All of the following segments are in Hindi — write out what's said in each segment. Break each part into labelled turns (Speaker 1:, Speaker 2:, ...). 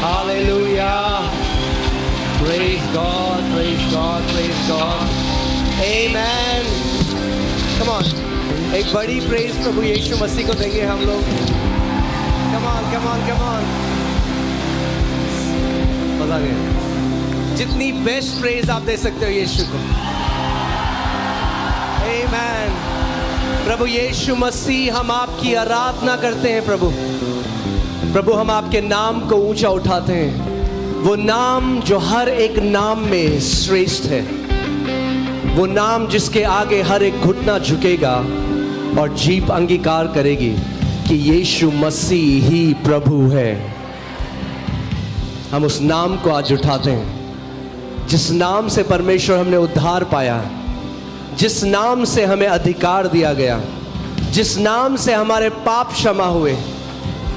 Speaker 1: Hallelujah. Praise God, praise God, praise God. Amen. Come on. एक बड़ी praise प्रभु यीशु मसीह को देंगे हम लोग. Come on, come on, come on. मजा गया. जितनी बेस्ट praise आप दे सकते हो यीशु को. Amen. प्रभु यीशु मसीह, हम आपकी आराधना करते हैं प्रभु. प्रभु, हम आपके नाम को ऊंचा उठाते हैं. वो नाम जो हर एक नाम में श्रेष्ठ है. वो नाम जिसके आगे हर एक घुटना झुकेगा और जीभ अंगीकार करेगी कि यीशु मसीह ही प्रभु है. हम उस नाम को आज उठाते हैं, जिस नाम से परमेश्वर हमने उद्धार पाया, जिस नाम से हमें अधिकार दिया गया, जिस नाम से हमारे पाप क्षमा हुए,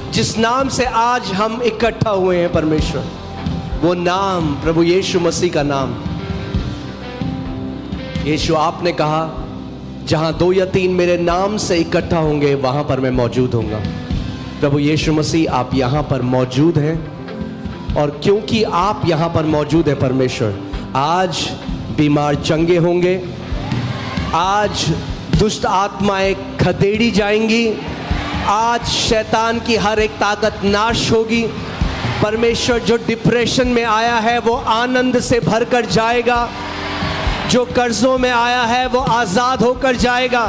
Speaker 1: जिस नाम से आज हम इकट्ठा हुए हैं परमेश्वर. वो नाम प्रभु यीशु मसीह का नाम. यीशु, आपने कहा जहां 2 या 3 मेरे नाम से इकट्ठा होंगे वहां पर मैं मौजूद होऊंगा. प्रभु यीशु मसीह, आप यहां पर मौजूद हैं. और क्योंकि आप यहां पर मौजूद है परमेश्वर, आज बीमार चंगे होंगे, आज दुष्ट आत्माएं खदेड़ी जाएंगी, आज शैतान की हर एक ताकत नाश होगी. परमेश्वर, जो डिप्रेशन में आया है वो आनंद से भरकर जाएगा. जो कर्जों में आया है वो आजाद होकर जाएगा.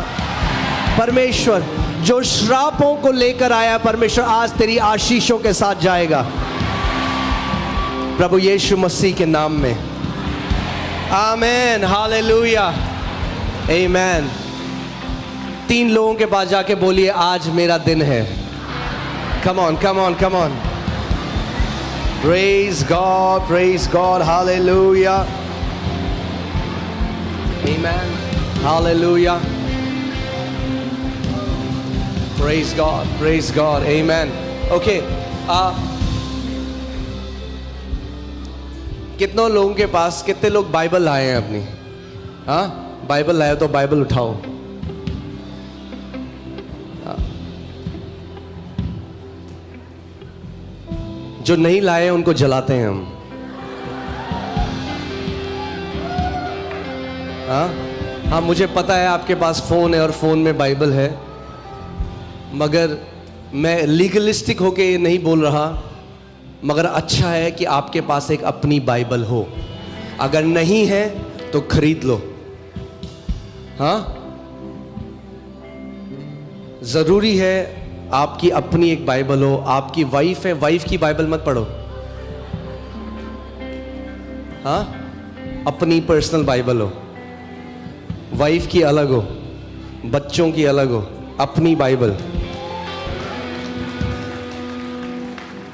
Speaker 1: परमेश्वर, जो श्रापों को लेकर आया परमेश्वर, आज तेरी आशीषों के साथ जाएगा प्रभु यीशु मसीह के नाम में. आमीन. हालेलुया. आमीन. 3 लोगों के पास जाके बोलिए, आज मेरा दिन है. Come on, come on, come on. Praise God, praise God. Hallelujah. Amen. Hallelujah. Praise God, praise God. Amen. Okay, कितनों लोगों के पास, कितने लोग बाइबल लाए हैं अपनी? हाँ, बाइबल लाए तो बाइबल उठाओ. जो नहीं लाए उनको जलाते हैं हम. हाँ, मुझे पता है आपके पास फोन है और फोन में बाइबल है, मगर मैं लीगलिस्टिक होके ये नहीं बोल रहा, मगर अच्छा है कि आपके पास एक अपनी बाइबल हो. अगर नहीं है तो खरीद लो. हाँ, जरूरी है आपकी अपनी एक बाइबल हो. आपकी वाइफ है, वाइफ की बाइबल मत पढ़ो. हाँ, अपनी पर्सनल बाइबल हो. वाइफ की अलग हो, बच्चों की अलग हो, अपनी बाइबल.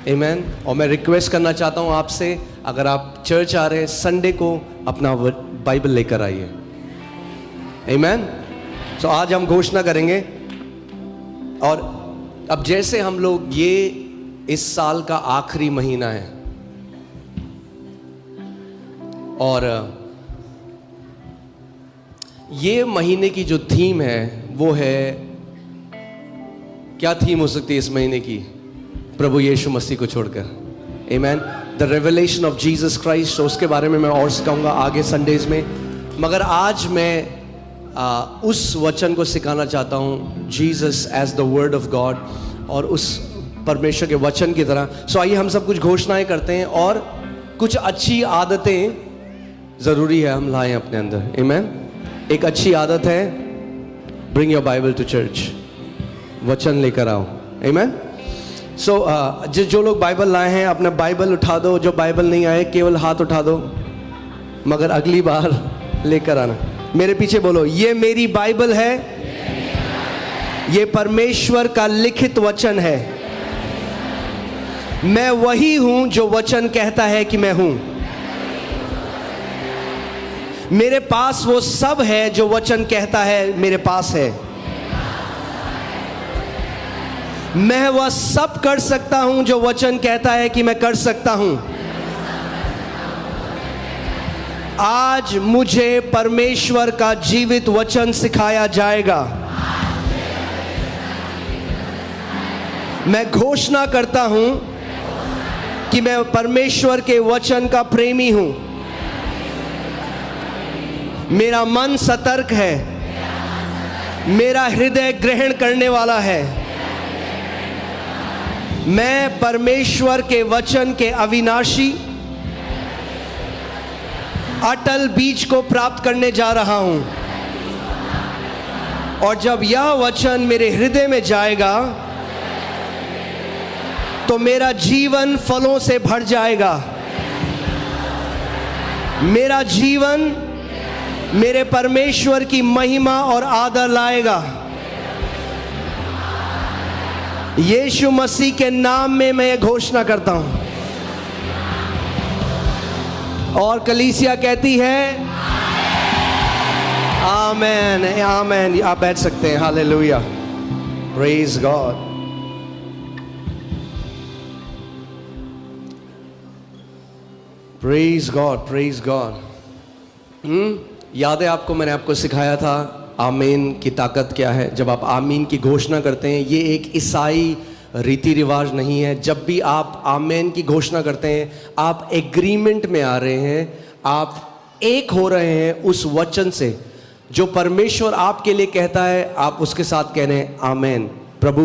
Speaker 1: आमीन. और मैं रिक्वेस्ट करना चाहता हूं आपसे, अगर आप चर्च आ रहे हैं संडे को, अपना बाइबल लेकर आइए. आमीन. तो आज हम घोषणा करेंगे. और अब जैसे हम लोग, ये इस साल का आखिरी महीना है और ये महीने की जो थीम है वो है, क्या थीम हो सकती है इस महीने की? प्रभु यीशु मसीह को छोड़कर. आमीन. The revelation of Jesus Christ. तो उसके बारे में मैं और सिखाऊंगा आगे संडेज में, मगर आज मैं उस वचन को सिखाना चाहता हूँ, Jesus as the word of God, और उस परमेश्वर के वचन की तरह. सो आइए हम सब कुछ घोषणाएं करते हैं और कुछ अच्छी आदतें ज़रूरी है हम लाएं अपने अंदर. आमीन. एक अच्छी आदत है, bring your Bible to church. वचन लेकर आओ. आमीन. सो जो लोग बाइबल लाए हैं अपना बाइबल उठा दो. जो बाइबल नहीं आए केवल हाथ उठा दो, मगर अगली बार लेकर आना. मेरे पीछे बोलो, ये मेरी बाइबल है, ये परमेश्वर का लिखित वचन है. मैं वही हूं जो वचन कहता है कि मैं हूं. मेरे पास वो सब है जो वचन कहता है मेरे पास है. मैं वह सब कर सकता हूं जो वचन कहता है कि मैं कर सकता हूं. आज मुझे परमेश्वर का जीवित वचन सिखाया जाएगा. मैं घोषणा करता हूं कि मैं परमेश्वर के वचन का प्रेमी हूं। मेरा मन सतर्क है, मेरा हृदय ग्रहण करने वाला है। मैं परमेश्वर के वचन के अविनाशी अटल बीज को प्राप्त करने जा रहा हूं, और जब यह वचन मेरे हृदय में जाएगा तो मेरा जीवन फलों से भर जाएगा। मेरा जीवन मेरे परमेश्वर की महिमा और आदर लाएगा। यीशु मसीह के नाम में मैं ये घोषणा करता हूं। और कलीसिया कहती है आमेन, आमेन। आप बैठ सकते हैं। Hallelujah, praise God. Praise God, praise God. याद है आपको, मैंने आपको सिखाया था आमीन की ताकत क्या है। जब आप आमीन की घोषणा करते हैं, ये एक ईसाई रीति रिवाज नहीं है। जब भी आप आमीन की घोषणा करते हैं, आप एग्रीमेंट में आ रहे हैं, आप एक हो रहे हैं उस वचन से जो परमेश्वर आपके लिए कहता है। आप उसके साथ कह रहे हैं आमीन। प्रभु,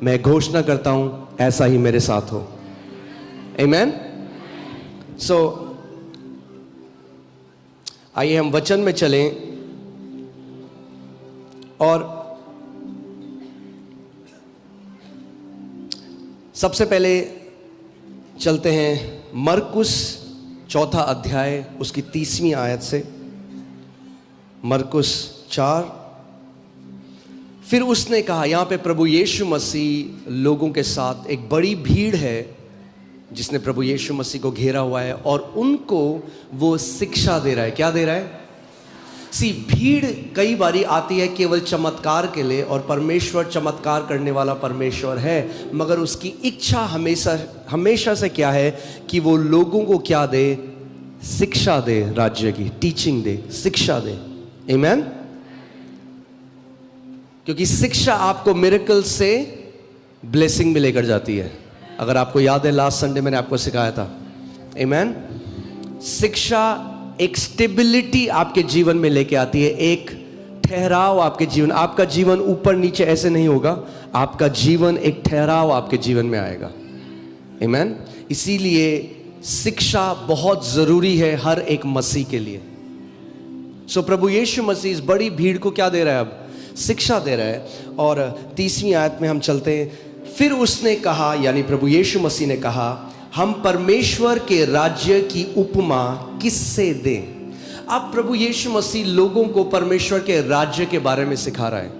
Speaker 1: मैं घोषणा करता हूं ऐसा ही मेरे साथ हो। आमीन। सो आइए हम वचन में चलें और सबसे पहले चलते हैं मरकुस 4 अध्याय उसकी 30वीं आयत से। मरकुस 4। फिर उसने कहा, यहां पे प्रभु यीशु मसीह लोगों के साथ, एक बड़ी भीड़ है जिसने प्रभु यीशु मसीह को घेरा हुआ है और उनको वो शिक्षा दे रहा है। क्या दे रहा है? भीड़ कई बारी आती है केवल चमत्कार के लिए, और परमेश्वर चमत्कार करने वाला परमेश्वर है, मगर उसकी इच्छा हमेशा से क्या है कि वो लोगों को क्या दे? शिक्षा दे, राज्य की टीचिंग दे, शिक्षा दे। आमीन। क्योंकि शिक्षा आपको मिरेकल से ब्लेसिंग में लेकर जाती है। अगर आपको याद है, लास्ट संडे मैंने आपको सिखाया था। आमीन। शिक्षा एक स्टेबिलिटी आपके जीवन में लेके आती है, एक ठहराव आपके जीवन। आपका जीवन ऊपर नीचे ऐसे नहीं होगा, आपका जीवन एक ठहराव आपके जीवन में आएगा। आमीन। इसीलिए शिक्षा बहुत जरूरी है हर एक मसीह के लिए। सो प्रभु यीशु मसीह इस बड़ी भीड़ को क्या दे रहा है? अब शिक्षा दे रहा है। और 30वीं आयत में हम चलते हैं। फिर उसने कहा, यानी प्रभु यीशु मसीह ने कहा, हम परमेश्वर के राज्य की उपमा किससे दें? अब प्रभु यीशु मसीह लोगों को परमेश्वर के राज्य के बारे में सिखा रहा है,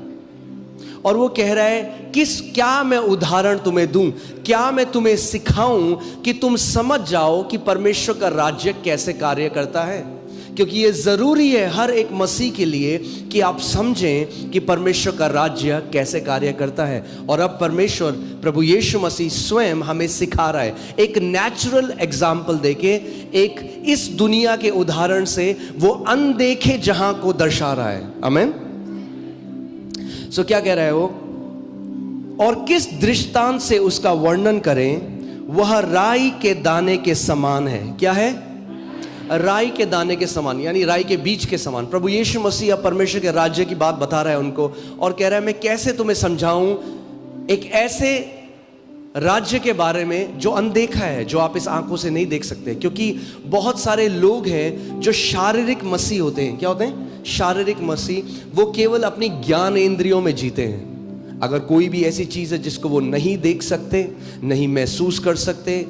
Speaker 1: और वो कह रहा है क्या मैं उदाहरण तुम्हें दूं, क्या मैं तुम्हें सिखाऊं कि तुम समझ जाओ कि परमेश्वर का राज्य कैसे कार्य करता है। क्योंकि ये जरूरी है हर एक मसीह के लिए कि आप समझें कि परमेश्वर का राज्य कैसे कार्य करता है। और अब परमेश्वर प्रभु यीशु मसीह स्वयं हमें सिखा रहा है, एक नेचुरल एग्जाम्पल देके, एक इस दुनिया के उदाहरण से वो अनदेखे जहां को दर्शा रहा है। आमीन। सो क्या कह रहा है वो? और किस दृष्टांत से उसका वर्णन करें? वह राई के दाने के समान है। क्या है? राई के दाने के समान, यानी राई के बीज के समान। प्रभु यीशु मसीह अब परमेश्वर के राज्य की बात बता रहा है उनको, और कह रहा है मैं कैसे तुम्हें समझाऊं एक ऐसे राज्य के बारे में जो अनदेखा है, जो आप इस आंखों से नहीं देख सकते। क्योंकि बहुत सारे लोग हैं जो शारीरिक मसीह होते हैं। क्या होते हैं? शारीरिक मसीह। वो केवल अपनी ज्ञान इंद्रियों में जीते हैं। अगर कोई भी ऐसी चीज है जिसको वो नहीं देख सकते, नहीं महसूस कर सकते,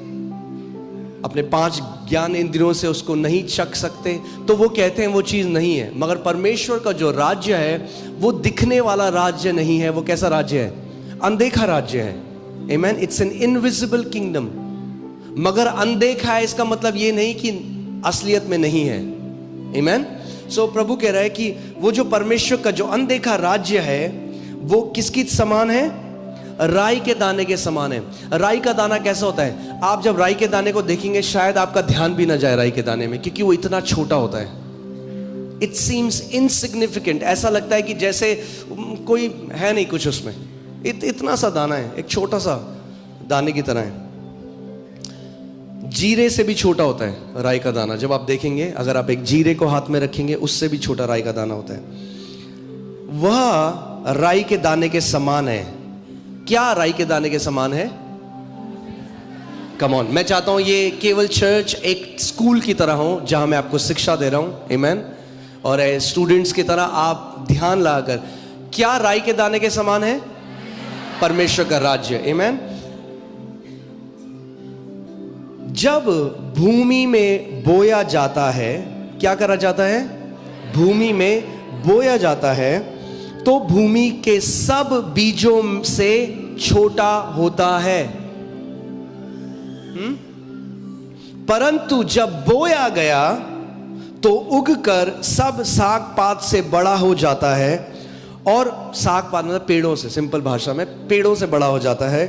Speaker 1: अपने 5 ज्ञान इंद्रियों से उसको नहीं चख सकते, तो वो कहते हैं वो चीज नहीं है। मगर परमेश्वर का जो राज्य है वो दिखने वाला राज्य नहीं है। वो कैसा राज्य है? अनदेखा राज्य है। आमीन। It's an invisible kingdom. मगर अनदेखा है इसका मतलब ये नहीं कि असलियत में नहीं है। आमीन। सो प्रभु कह रहा है कि वो जो परमेश्वर का जो अनदेखा राज्य है वो किसकी समान है? राई के दाने के समान है। राई का दाना कैसा होता है? आप जब राई के दाने को देखेंगे शायद आपका ध्यान भी ना जाए राई के दाने में, क्योंकि वो इतना छोटा होता है। It seems insignificant. ऐसा लगता है कि जैसे कोई है नहीं कुछ उसमें, इतना सा दाना है, एक छोटा सा दाने की तरह है। जीरे से भी छोटा होता है राई का दाना। जब आप देखेंगे, अगर आप एक जीरे को हाथ में रखेंगे, उससे भी छोटा राई का दाना होता है। वह राई के दाने के समान है। क्या राई के दाने के समान है? कम ऑन, मैं चाहता हूं ये केवल चर्च एक स्कूल की तरह हो जहां मैं आपको शिक्षा दे रहा हूं, आमेन, और स्टूडेंट्स की तरह आप ध्यान लगाकर, क्या राई के दाने के समान है? परमेश्वर का राज्य, आमेन। जब भूमि में बोया जाता है, क्या करा जाता है? भूमि में बोया जाता है, तो भूमि के सब बीजों से छोटा होता है। परंतु जब बोया गया तो उगकर सब साग पात से बड़ा हो जाता है। और साग पात मतलब पेड़ों से, सिंपल भाषा में पेड़ों से बड़ा हो जाता है,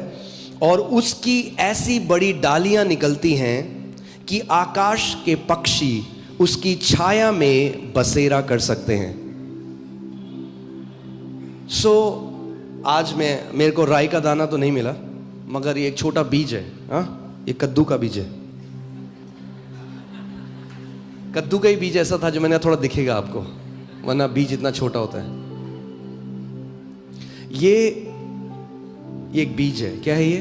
Speaker 1: और उसकी ऐसी बड़ी डालियां निकलती हैं कि आकाश के पक्षी उसकी छाया में बसेरा कर सकते हैं। आज मेरे को राई का दाना तो नहीं मिला, मगर ये एक छोटा बीज है। ये कद्दू का बीज है। कद्दू का ही बीज ऐसा था जो मैंने थोड़ा दिखेगा आपको, वरना बीज इतना छोटा होता है। ये एक बीज है। क्या है ये?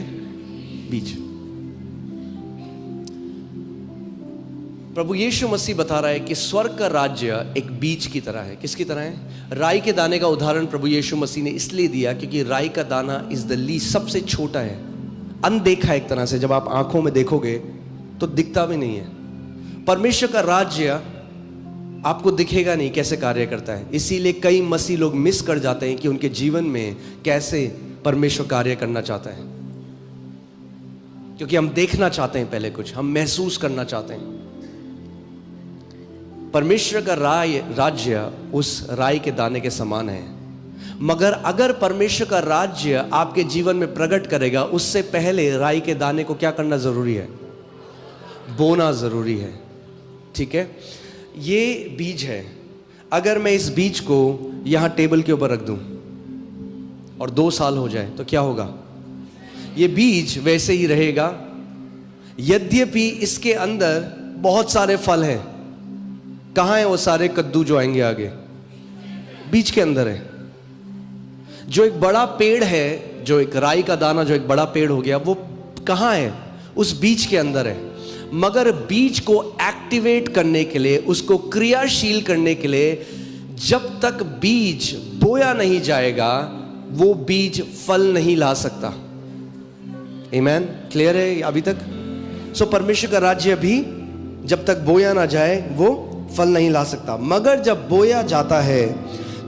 Speaker 1: बीज। प्रभु यीशु मसीह बता रहा है कि स्वर्ग का राज्य एक बीज की तरह है। किसकी तरह है? राई के दाने का उदाहरण प्रभु यीशु मसीह ने इसलिए दिया क्योंकि राई का दाना इज द लीस्ट, सबसे छोटा है, अनदेखा एक तरह से। जब आप आंखों में देखोगे तो दिखता भी नहीं है। परमेश्वर का राज्य आपको दिखेगा नहीं कैसे कार्य करता है। इसीलिए कई मसीह लोग मिस कर जाते हैं कि उनके जीवन में कैसे परमेश्वर कार्य करना चाहता है, क्योंकि हम देखना चाहते हैं पहले कुछ, हम महसूस करना चाहते हैं। परमेश्वर का राज्य उस राई के दाने के समान है। मगर अगर परमेश्वर का राज्य आपके जीवन में प्रकट करेगा, उससे पहले राई के दाने को क्या करना जरूरी है? बोना जरूरी है। ठीक है, ये बीज है। अगर मैं इस बीज को यहां टेबल के ऊपर रख दूं और 2 साल हो जाए तो क्या होगा? ये बीज वैसे ही रहेगा, यद्यपि इसके अंदर बहुत सारे फल हैं। कहां है वो सारे कद्दू जो आएंगे आगे? बीज के अंदर है। जो एक बड़ा पेड़ है, जो एक राई का दाना जो एक बड़ा पेड़ हो गया, वो कहां है? उस बीज के अंदर है। मगर बीज को एक्टिवेट करने के लिए, उसको क्रियाशील करने के लिए, जब तक बीज बोया नहीं जाएगा वो बीज फल नहीं ला सकता। आमेन, क्लियर है अभी तक? परमेश्वर का राज्य भी जब तक बोया ना जाए वो फल नहीं ला सकता। मगर जब बोया जाता है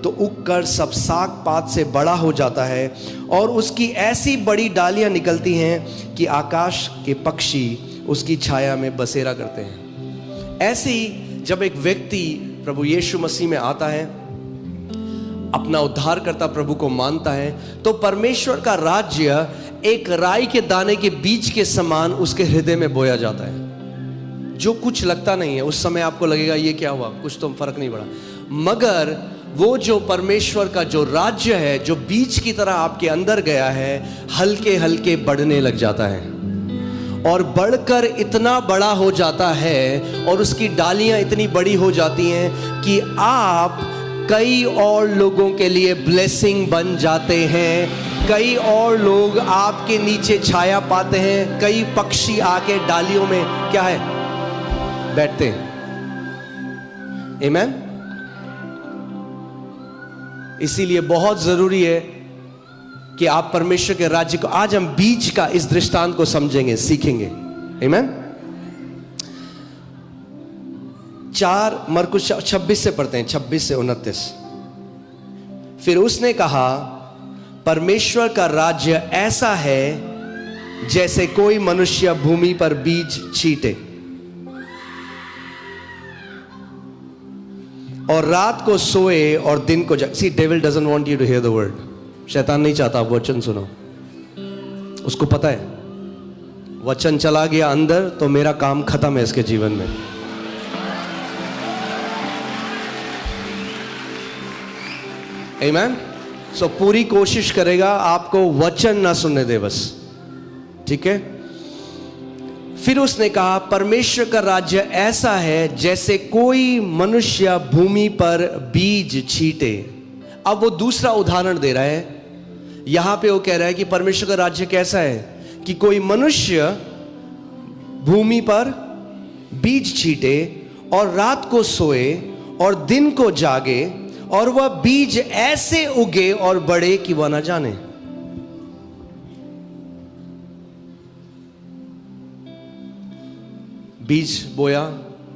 Speaker 1: तो उगकर सब साग पात से बड़ा हो जाता है, और उसकी ऐसी बड़ी डालियां निकलती हैं कि आकाश के पक्षी उसकी छाया में बसेरा करते हैं। ऐसे ही जब एक व्यक्ति प्रभु यीशु मसीह में आता है, अपना उद्धारकर्ता प्रभु को मानता है, तो परमेश्वर का राज्य एक राई के दाने के बीज के समान उसके हृदय में बोया जाता है। जो कुछ लगता नहीं है, उस समय आपको लगेगा ये क्या हुआ, कुछ तो फर्क नहीं पड़ा। मगर वो जो परमेश्वर का जो राज्य है, जो बीज की तरह आपके अंदर गया है, हल्के हल्के बढ़ने लग जाता है, और बढ़कर इतना बड़ा हो जाता है, और उसकी डालियां इतनी बड़ी हो जाती हैं कि आप कई और लोगों के लिए ब्लेसिंग बन जाते हैं। कई और लोग आपके नीचे छाया पाते हैं। कई पक्षी आके डालियों में क्या है, बैठते हैं। आमेन। इसीलिए बहुत जरूरी है कि आप परमेश्वर के राज्य को, आज हम बीज का इस दृष्टांत को समझेंगे, सीखेंगे। आमेन। 4 मरकुस 26 से पढ़ते हैं, 26 से 29। फिर उसने कहा, परमेश्वर का राज्य ऐसा है जैसे कोई मनुष्य भूमि पर बीज छींटे और रात को सोए और दिन को जागे। See, devil doesn't want you to hear the word. शैतान नहीं चाहता आप वचन सुनो। उसको पता है वचन चला गया अंदर तो मेरा काम खत्म है इसके जीवन में। आमीन। सो पूरी कोशिश करेगा आपको वचन ना सुनने दे बस, ठीक है। फिर उसने कहा, परमेश्वर का राज्य ऐसा है जैसे कोई मनुष्य भूमि पर बीज छींटे। अब वो दूसरा उदाहरण दे रहा है। यहां पे वो कह रहा है कि परमेश्वर का राज्य कैसा है कि कोई मनुष्य भूमि पर बीज छींटे और रात को सोए और दिन को जागे, और वह बीज ऐसे उगे और बढ़े कि वह न जाने। बीज बोया,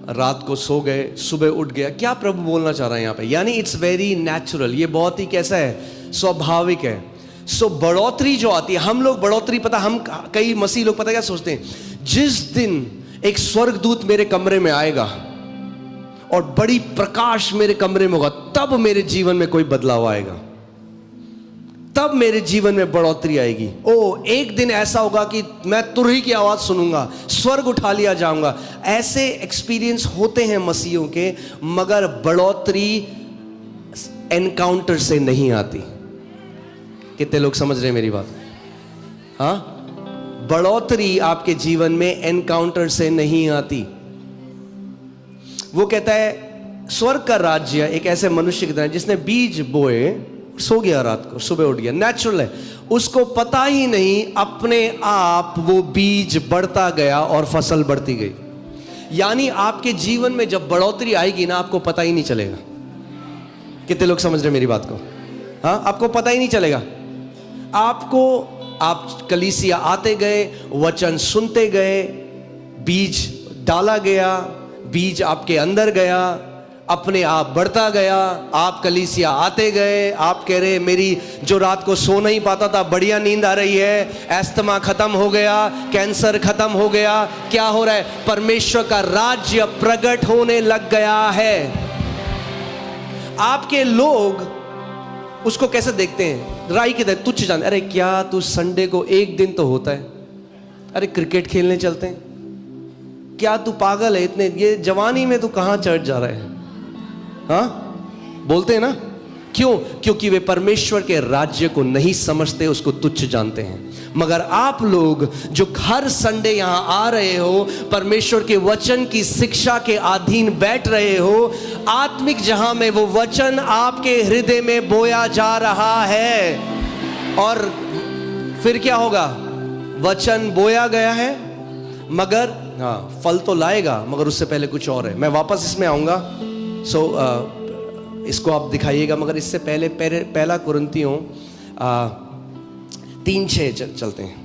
Speaker 1: रात को सो गए, सुबह उठ गया। क्या प्रभु बोलना चाह रहा है यहां पे? यानी इट्स वेरी नेचुरल, ये बहुत ही कैसा है, स्वाभाविक है। सो बढ़ोतरी जो आती है, हम लोग बढ़ोतरी, पता, हम कई मसीह लोग पता क्या सोचते हैं, जिस दिन एक स्वर्गदूत मेरे कमरे में आएगा और बड़ी प्रकाश मेरे कमरे में होगा, तब मेरे जीवन में कोई बदलाव आएगा, तब मेरे जीवन में बढ़ोतरी आएगी। ओ, एक दिन ऐसा होगा कि मैं तुरही की आवाज सुनूंगा, स्वर्ग उठा लिया जाऊंगा। ऐसे एक्सपीरियंस होते हैं मसीहों के, मगर बढ़ोतरी एनकाउंटर से नहीं आती। कितने लोग समझ रहे हैं मेरी बात? हाँ, बढ़ोतरी आपके जीवन में एनकाउंटर से नहीं आती। वो कहता है स्वर्ग का राज्य एक ऐसे मनुष्य की तरह जिसने बीज बोए, सो गया, रात को सुबह उठ गया। नेचुरल है, उसको पता ही नहीं, अपने आप वो बीज बढ़ता गया और फसल बढ़ती गई। यानी आपके जीवन में जब बढ़ोतरी आएगी ना, आपको पता ही नहीं चलेगा। कितने लोग समझ रहे मेरी बात को? हाँ, आपको पता ही नहीं चलेगा। आप कलीसिया आते गए, वचन सुनते गए, बीज डाला गया, बीज आपके अंदर गया, अपने आप बढ़ता गया। आप कलीसिया आते गए, आप कह रहे मेरी जो रात को सो नहीं पाता था, बढ़िया नींद आ रही है, एस्थमा खत्म हो गया, कैंसर खत्म हो गया। क्या हो रहा है? परमेश्वर का राज्य प्रकट होने लग गया है। आपके लोग उसको कैसे देखते हैं? राई की तरह तुच्छ जान। अरे क्या तू संडे को एक दिन तो होता है, अरे क्रिकेट खेलने चलते हैं, क्या तू पागल है, इतने ये जवानी में तू कहां चढ़ जा रहा है? हाँ, बोलते हैं ना। क्यों? क्योंकि वे परमेश्वर के राज्य को नहीं समझते, उसको तुच्छ जानते हैं। मगर आप लोग जो हर संडे यहां आ रहे हो, परमेश्वर के वचन की शिक्षा के अधीन बैठ रहे हो, आत्मिक जहां में वो वचन आपके हृदय में बोया जा रहा है, और फिर क्या होगा? वचन बोया गया है, मगर हाँ, फल तो लाएगा, मगर उससे पहले कुछ और है। मैं वापस इसमें आऊंगा, इसको आप दिखाइएगा, मगर इससे पहले पहला कुरिन्थियों 3:6 चलते हैं।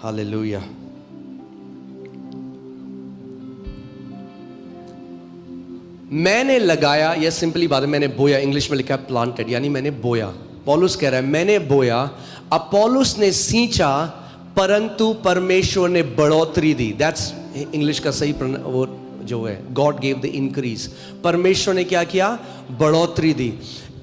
Speaker 1: हालेलुया। मैंने लगाया, यह सिंपली बात है, मैंने बोया, इंग्लिश में लिखा है प्लांटेड, यानी मैंने बोया। पौलुस कह रहा है मैंने बोया, अपोलोस ने सींचा, परंतु परमेश्वर ने बढ़ोतरी दी। दैट्स इंग्लिश का सही वो जो है, गॉड गेव द इंक्रीज। परमेश्वर ने क्या किया? बढ़ोतरी दी।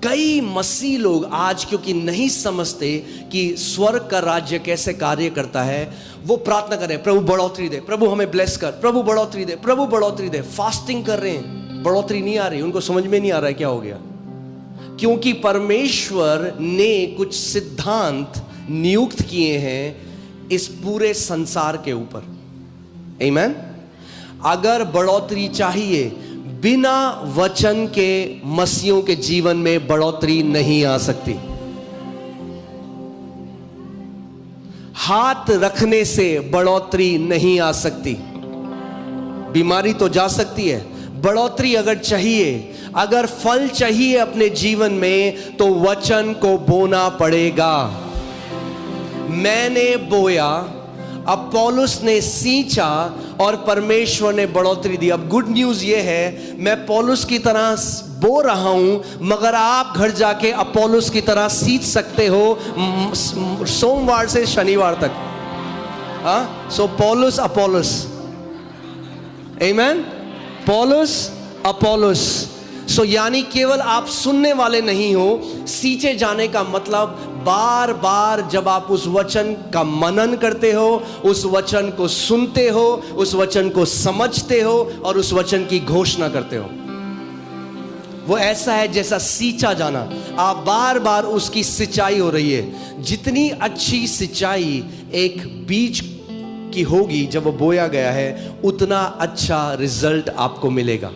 Speaker 1: कई मसीह लोग आज क्योंकि नहीं समझते कि स्वर्ग का राज्य कैसे कार्य करता है, वो प्रार्थना कर रहे हैं, प्रभु बढ़ोतरी दे, प्रभु हमें ब्लेस कर, प्रभु बढ़ोतरी दे, प्रभु बढ़ोतरी दे। फास्टिंग कर रहे हैं, बढ़ोतरी नहीं आ रही, उनको समझ में नहीं आ रहा है क्या हो गया। क्योंकि परमेश्वर ने कुछ सिद्धांत नियुक्त किए हैं इस पूरे संसार के ऊपर। आमीन। अगर बढ़ोतरी चाहिए, बिना वचन के मसीहों के जीवन में बढ़ोतरी नहीं आ सकती। हाथ रखने से बढ़ोतरी नहीं आ सकती। बीमारी तो जा सकती है, बढ़ोतरी अगर चाहिए, अगर फल चाहिए अपने जीवन में, तो वचन को बोना पड़ेगा। मैंने बोया, अपोलोस ने सींचा, और परमेश्वर ने बढ़ोतरी दी। अब गुड न्यूज ये है, मैं पौलुस की तरह बो रहा हूं, मगर आप घर जाके अपोलोस की तरह सींच सकते हो सोमवार से शनिवार तक। हाँ, सो पौलुस अपोलोस, आमीन। पौलुस अपोलोस। सो यानी केवल आप सुनने वाले नहीं हो, सींचे जाने का मतलब बार बार जब आप उस वचन का मनन करते हो, उस वचन को सुनते हो, उस वचन को समझते हो और उस वचन की घोषणा करते हो, वो ऐसा है जैसा सींचा जाना। आप बार बार उसकी सिंचाई हो रही है। जितनी अच्छी सिंचाई एक बीज की होगी जब वो बोया गया है, उतना अच्छा रिजल्ट आपको मिलेगा।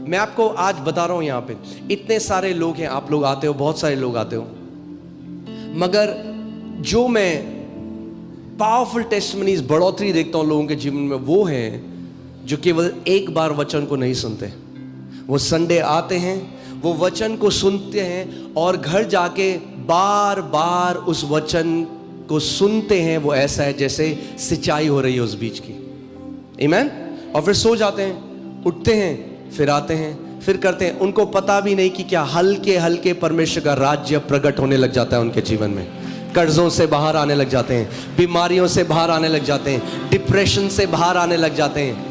Speaker 1: मैं आपको आज बता रहा हूं, यहां पे इतने सारे लोग हैं, आप लोग आते हो, बहुत सारे लोग आते हो, मगर जो मैं पावरफुल टेस्टिमनीज, बढ़ोतरी देखता हूं लोगों के जीवन में, वो हैं जो केवल एक बार वचन को नहीं सुनते। वो संडे आते हैं, वो वचन को सुनते हैं और घर जाके बार बार उस वचन को सुनते हैं। वो ऐसा है जैसे सिंचाई हो रही है उस बीज की। आमीन। और फिर सो जाते हैं, उठते हैं, फिर आते हैं, फिर करते हैं। उनको पता भी नहीं कि क्या हल्के हल्के परमेश्वर का राज्य प्रकट होने लग जाता है उनके जीवन में। कर्जों से बाहर आने लग जाते हैं, बीमारियों से बाहर आने लग जाते हैं, डिप्रेशन से बाहर आने लग जाते हैं।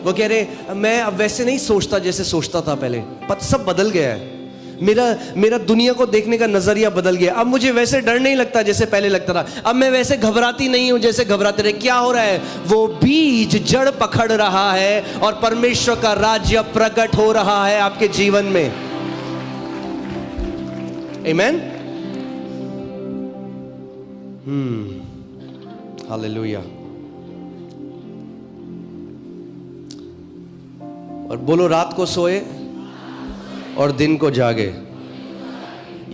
Speaker 1: वो कह रहे मैं अब वैसे नहीं सोचता जैसे सोचता था पहले, सब बदल गया है, मेरा दुनिया को देखने का नजरिया बदल गया। अब मुझे वैसे डर नहीं लगता जैसे पहले लगता था, अब मैं वैसे घबराती नहीं हूं जैसे घबराते रहे। क्या हो रहा है? वो बीज जड़ पकड़ रहा है और परमेश्वर का राज्य प्रकट हो रहा है आपके जीवन में। आमीन। हालेलुया। और बोलो, रात को सोए और दिन को जागे।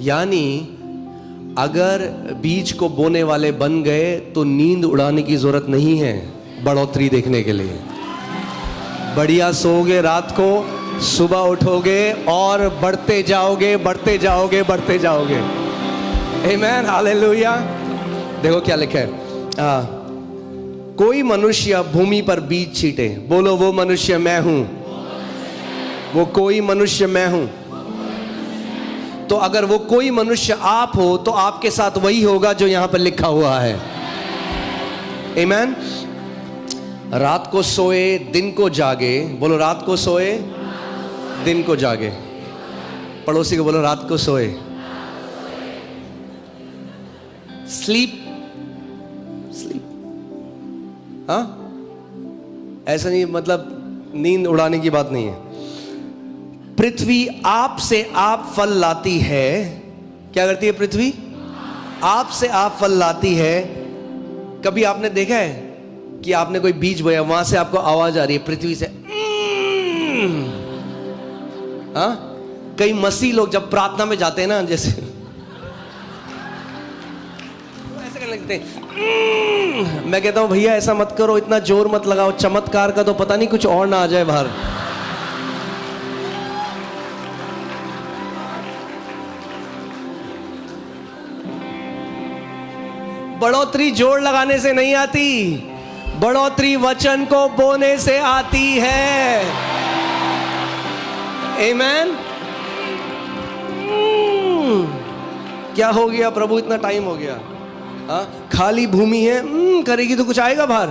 Speaker 1: यानी अगर बीज को बोने वाले बन गए तो नींद उड़ाने की जरूरत नहीं है बढ़ोतरी देखने के लिए। बढ़िया सोओगे रात को, सुबह उठोगे और बढ़ते जाओगे, बढ़ते जाओगे, बढ़ते जाओगे। आमीन, हालेलुया। देखो क्या लिखा है, कोई मनुष्य भूमि पर बीज छीटे। बोलो, वो मनुष्य मैं हूं। वो कोई मनुष्य मैं हूं। तो अगर वो कोई मनुष्य आप हो तो आपके साथ वही होगा जो यहां पर लिखा हुआ है। आमीन। रात को सोए दिन को जागे। बोलो, रात को सोए दिन को जागे। पड़ोसी को बोलो, रात को सोए। Sleep, sleep. हाँ, ऐसा नहीं, मतलब नींद उड़ाने की बात नहीं है। पृथ्वी आप से आप फल लाती है। क्या करती है पृथ्वी? आप से आप फल लाती है। कभी आपने देखा है कि आपने कोई बीज बोया, वहां से आपको आवाज आ रही है पृथ्वी से? हाँ, कई मसीह लोग जब प्रार्थना में जाते हैं ना, जैसे ऐसे करने लगते हैं। मैं कहता हूं भैया ऐसा मत करो, इतना जोर मत लगाओ, चमत्कार का तो पता नहीं कुछ और ना आ जाए बाहर। बढ़ोतरी जोर लगाने से नहीं आती, बढ़ोतरी वचन को बोने से आती है। आमीन। क्या हो गया प्रभु, इतना टाइम हो गया? हाँ, खाली भूमि है, करेगी तो कुछ आएगा बाहर?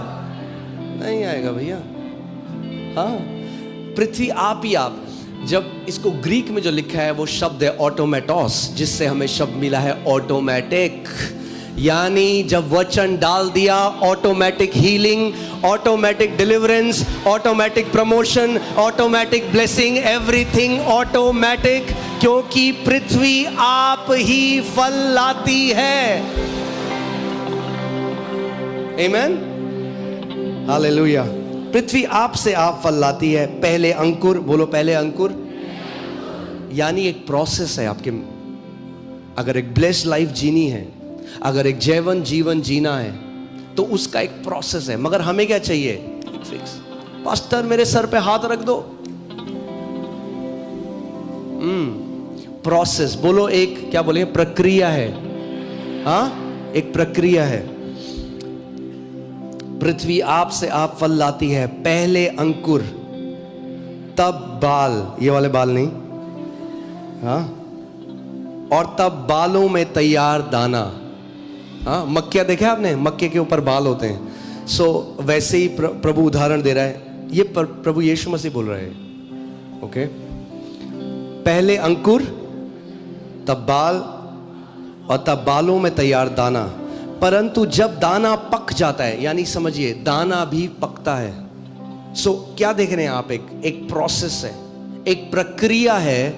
Speaker 1: नहीं आएगा भैया। हाँ, पृथ्वी आप ही आप। जब इसको ग्रीक में जो लिखा है वो शब्द है ऑटोमेटोस, जिससे हमें शब्द मिला है ऑटोमेटिक। यानी जब वचन डाल दिया, automatic healing, automatic deliverance, automatic promotion, automatic blessing, everything automatic. क्योंकि पृथ्वी आप ही फल लाती है। आमीन, हालेलुया। पृथ्वी आप से आप फल लाती है। पहले अंकुर। बोलो, पहले अंकुर। यानी एक प्रोसेस है आपके। अगर एक ब्लेस्ड लाइफ जीनी है, अगर एक जैवन जीवन जीना है, तो उसका एक प्रोसेस है। मगर हमें क्या चाहिए? फिक्स। पास्टर मेरे सर पे हाथ रख दो। प्रोसेस। बोलो, एक क्या बोले, प्रक्रिया है। हाँ, एक प्रक्रिया है। पृथ्वी आप से आप फल लाती है। पहले अंकुर, तब बाल। ये वाले बाल नहीं, हाँ, और तब बालों में तैयार दाना। हाँ, मक्खिया देखे आपने? मक्के के ऊपर बाल होते हैं। सो वैसे ही प्रभु उदाहरण दे रहा है। ये प्रभु यीशु मसीह बोल रहे हैं। ओके, पहले अंकुर, तब बाल, और तब बालों में तैयार दाना। परंतु जब दाना पक जाता है, यानी समझिए दाना भी पकता है। सो क्या देख रहे हैं आप? एक प्रोसेस है, एक प्रक्रिया है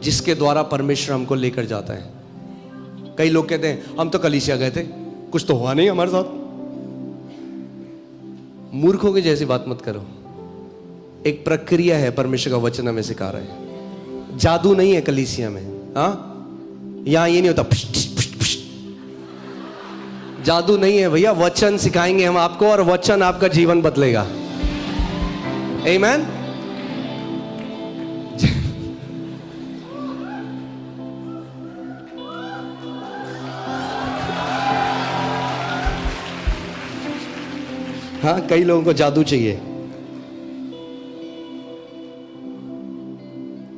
Speaker 1: जिसके द्वारा परमेश्वर हमको लेकर जाता है। कई लोग कहते हैं हम तो कलीसिया गए थे, कुछ तो हुआ नहीं हमारे साथ। मूर्खों की जैसी बात मत करो। एक प्रक्रिया है, परमेश्वर का वचन हमें सिखा रहा है। जादू नहीं है कलीसिया में। हाँ, यहां ये नहीं होता पुष्ट, पुष्ट, पुष्ट। जादू नहीं है भैया, वचन सिखाएंगे हम आपको और वचन आपका जीवन बदलेगा। आमीन। हाँ, कई लोगों को जादू चाहिए।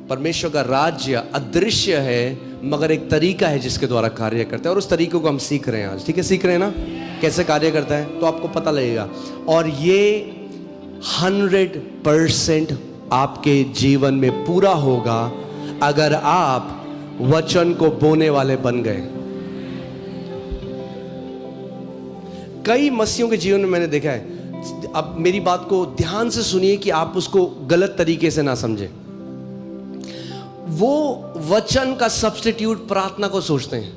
Speaker 1: परमेश्वर का राज्य अदृश्य है, मगर एक तरीका है जिसके द्वारा कार्य करता है, और उस तरीके को हम सीख रहे हैं आज। ठीक है, सीख रहे हैं ना कैसे कार्य करता है, तो आपको पता लगेगा। और ये 100% आपके जीवन में पूरा होगा अगर आप वचन को बोने वाले बन गए। कई मसीहों के जीवन में मैंने देखा है, अब मेरी बात को ध्यान से सुनिए कि आप उसको गलत तरीके से ना समझे। वो वचन का सब्स्टिट्यूट प्रार्थना को सोचते हैं।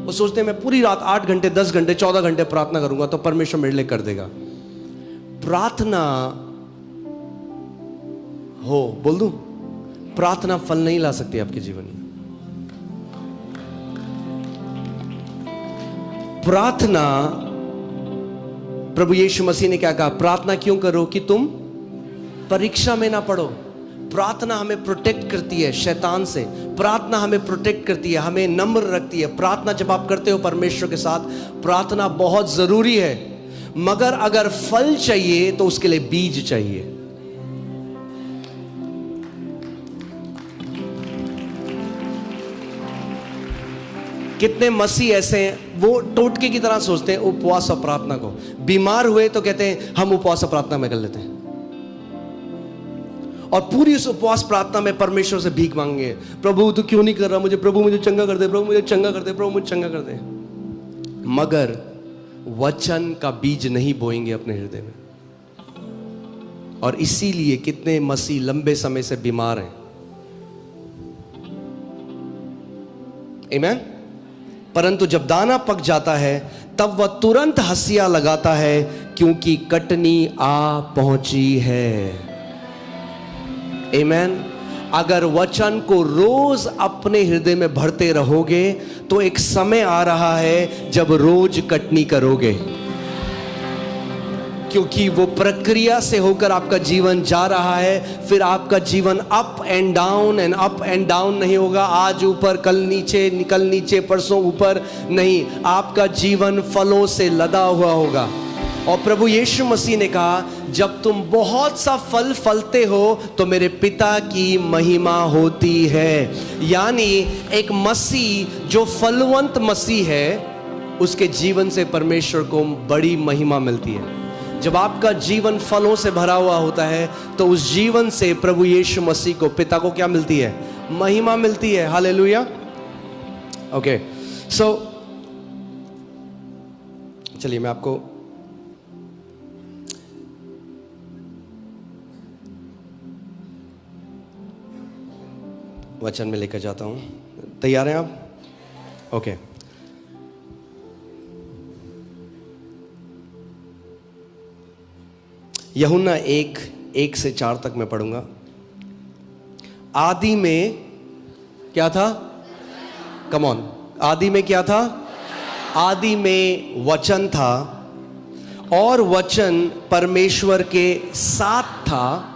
Speaker 1: वो सोचते हैं मैं पूरी रात 8 घंटे 10 घंटे 14 घंटे प्रार्थना करूंगा तो परमेश्वर मेरे लिए कर देगा। प्रार्थना हो, बोल दूं, प्रार्थना फल नहीं ला सकती आपके जीवन में। प्रार्थना, प्रभु यीशु मसीह ने क्या कहा, प्रार्थना क्यों करो कि तुम परीक्षा में ना पड़ो। प्रार्थना हमें प्रोटेक्ट करती है शैतान से। प्रार्थना हमें प्रोटेक्ट करती है, हमें नम्र रखती है। प्रार्थना जब आप करते हो परमेश्वर के साथ, प्रार्थना बहुत जरूरी है। मगर अगर फल चाहिए तो उसके लिए बीज चाहिए। कितने मसीह ऐसे हैं, वो टोटके की तरह सोचते हैं उपवास और प्रार्थना को। बीमार हुए तो कहते हैं हम उपवास और प्रार्थना में कर लेते हैं, और पूरी उस उपवास प्रार्थना में परमेश्वर से भीख मांगेंगे, प्रभु तू क्यों नहीं कर रहा मुझे, प्रभु मुझे चंगा कर दे, प्रभु मुझे चंगा कर दे, प्रभु मुझे चंगा कर दे। मगर वचन का बीज नहीं बोएंगे अपने हृदय में, और इसीलिए कितने मसीह लंबे समय से बीमार हैं। आमीन। परंतु जब दाना पक जाता है तब वह तुरंत हंसिया लगाता है, क्योंकि कटनी आ पहुंची है। आमीन। अगर वचन को रोज अपने हृदय में भरते रहोगे तो एक समय आ रहा है जब रोज कटनी करोगे, क्योंकि वो प्रक्रिया से होकर आपका जीवन जा रहा है। फिर आपका जीवन अप एंड डाउन नहीं होगा, आज ऊपर कल नीचे परसों ऊपर नहीं। आपका जीवन फलों से लदा हुआ होगा। और प्रभु यीशु मसीह ने कहा, जब तुम बहुत सा फल फलते हो तो मेरे पिता की महिमा होती है। यानी एक मसीह जो फलवंत मसीह है, उसके जीवन से परमेश्वर को बड़ी महिमा मिलती है। जब आपका जीवन फलों से भरा हुआ होता है तो उस जीवन से प्रभु यीशु मसीह को, पिता को क्या मिलती है? महिमा मिलती है। हालेलुया। ओके, सो चलिए मैं आपको वचन में लेकर जाता हूं। तैयार हैं आप? ओके। यूहन्ना 1 से 4 तक मैं पढ़ूंगा। आदि में क्या था? Come on. आदि में क्या था? आदि में वचन था, और वचन परमेश्वर के साथ था,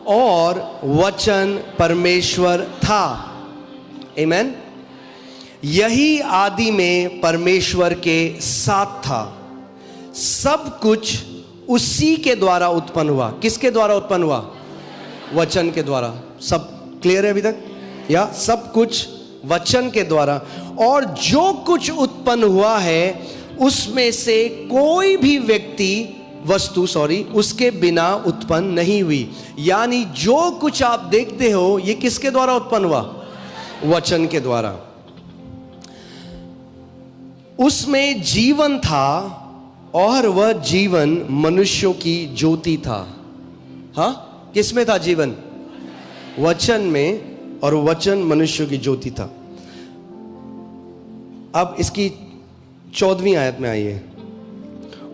Speaker 1: और वचन परमेश्वर था। आमीन। यही आदि में परमेश्वर के साथ था। सब कुछ उसी के द्वारा उत्पन्न हुआ। किसके द्वारा उत्पन्न हुआ? वचन के द्वारा। सब क्लियर है अभी तक? या सब कुछ वचन के द्वारा, और जो कुछ उत्पन्न हुआ है उसमें से कोई भी वस्तु उसके बिना उत्पन्न नहीं हुई। यानी जो कुछ आप देखते हो ये किसके द्वारा उत्पन्न हुआ? वचन के द्वारा। उसमें जीवन था, और वह जीवन मनुष्यों की ज्योति था। हाँ, किसमें था जीवन? वचन में, और वचन मनुष्यों की ज्योति था। अब इसकी 14वीं आयत में आइए।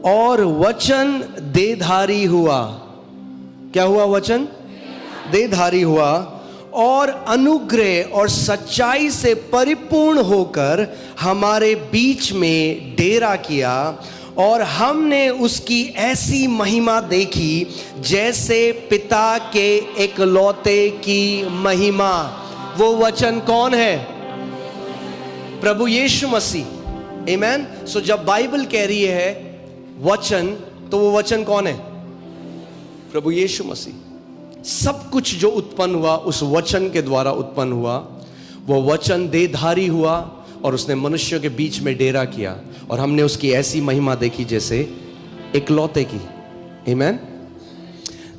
Speaker 1: और वचन देहधारी हुआ। क्या हुआ? वचन देहधारी हुआ और अनुग्रह और सच्चाई से परिपूर्ण होकर हमारे बीच में डेरा किया, और हमने उसकी ऐसी महिमा देखी जैसे पिता के एकलौते की महिमा। वो वचन कौन है? प्रभु यीशु मसीह। आमीन। सो जब बाइबल कह रही है वचन, तो वो वचन कौन है? प्रभु यीशु मसीह। सब कुछ जो उत्पन्न हुआ उस वचन के द्वारा उत्पन्न हुआ। वो वचन देहधारी हुआ और उसने मनुष्यों के बीच में डेरा किया, और हमने उसकी ऐसी महिमा देखी जैसे इकलौते की। आमीन।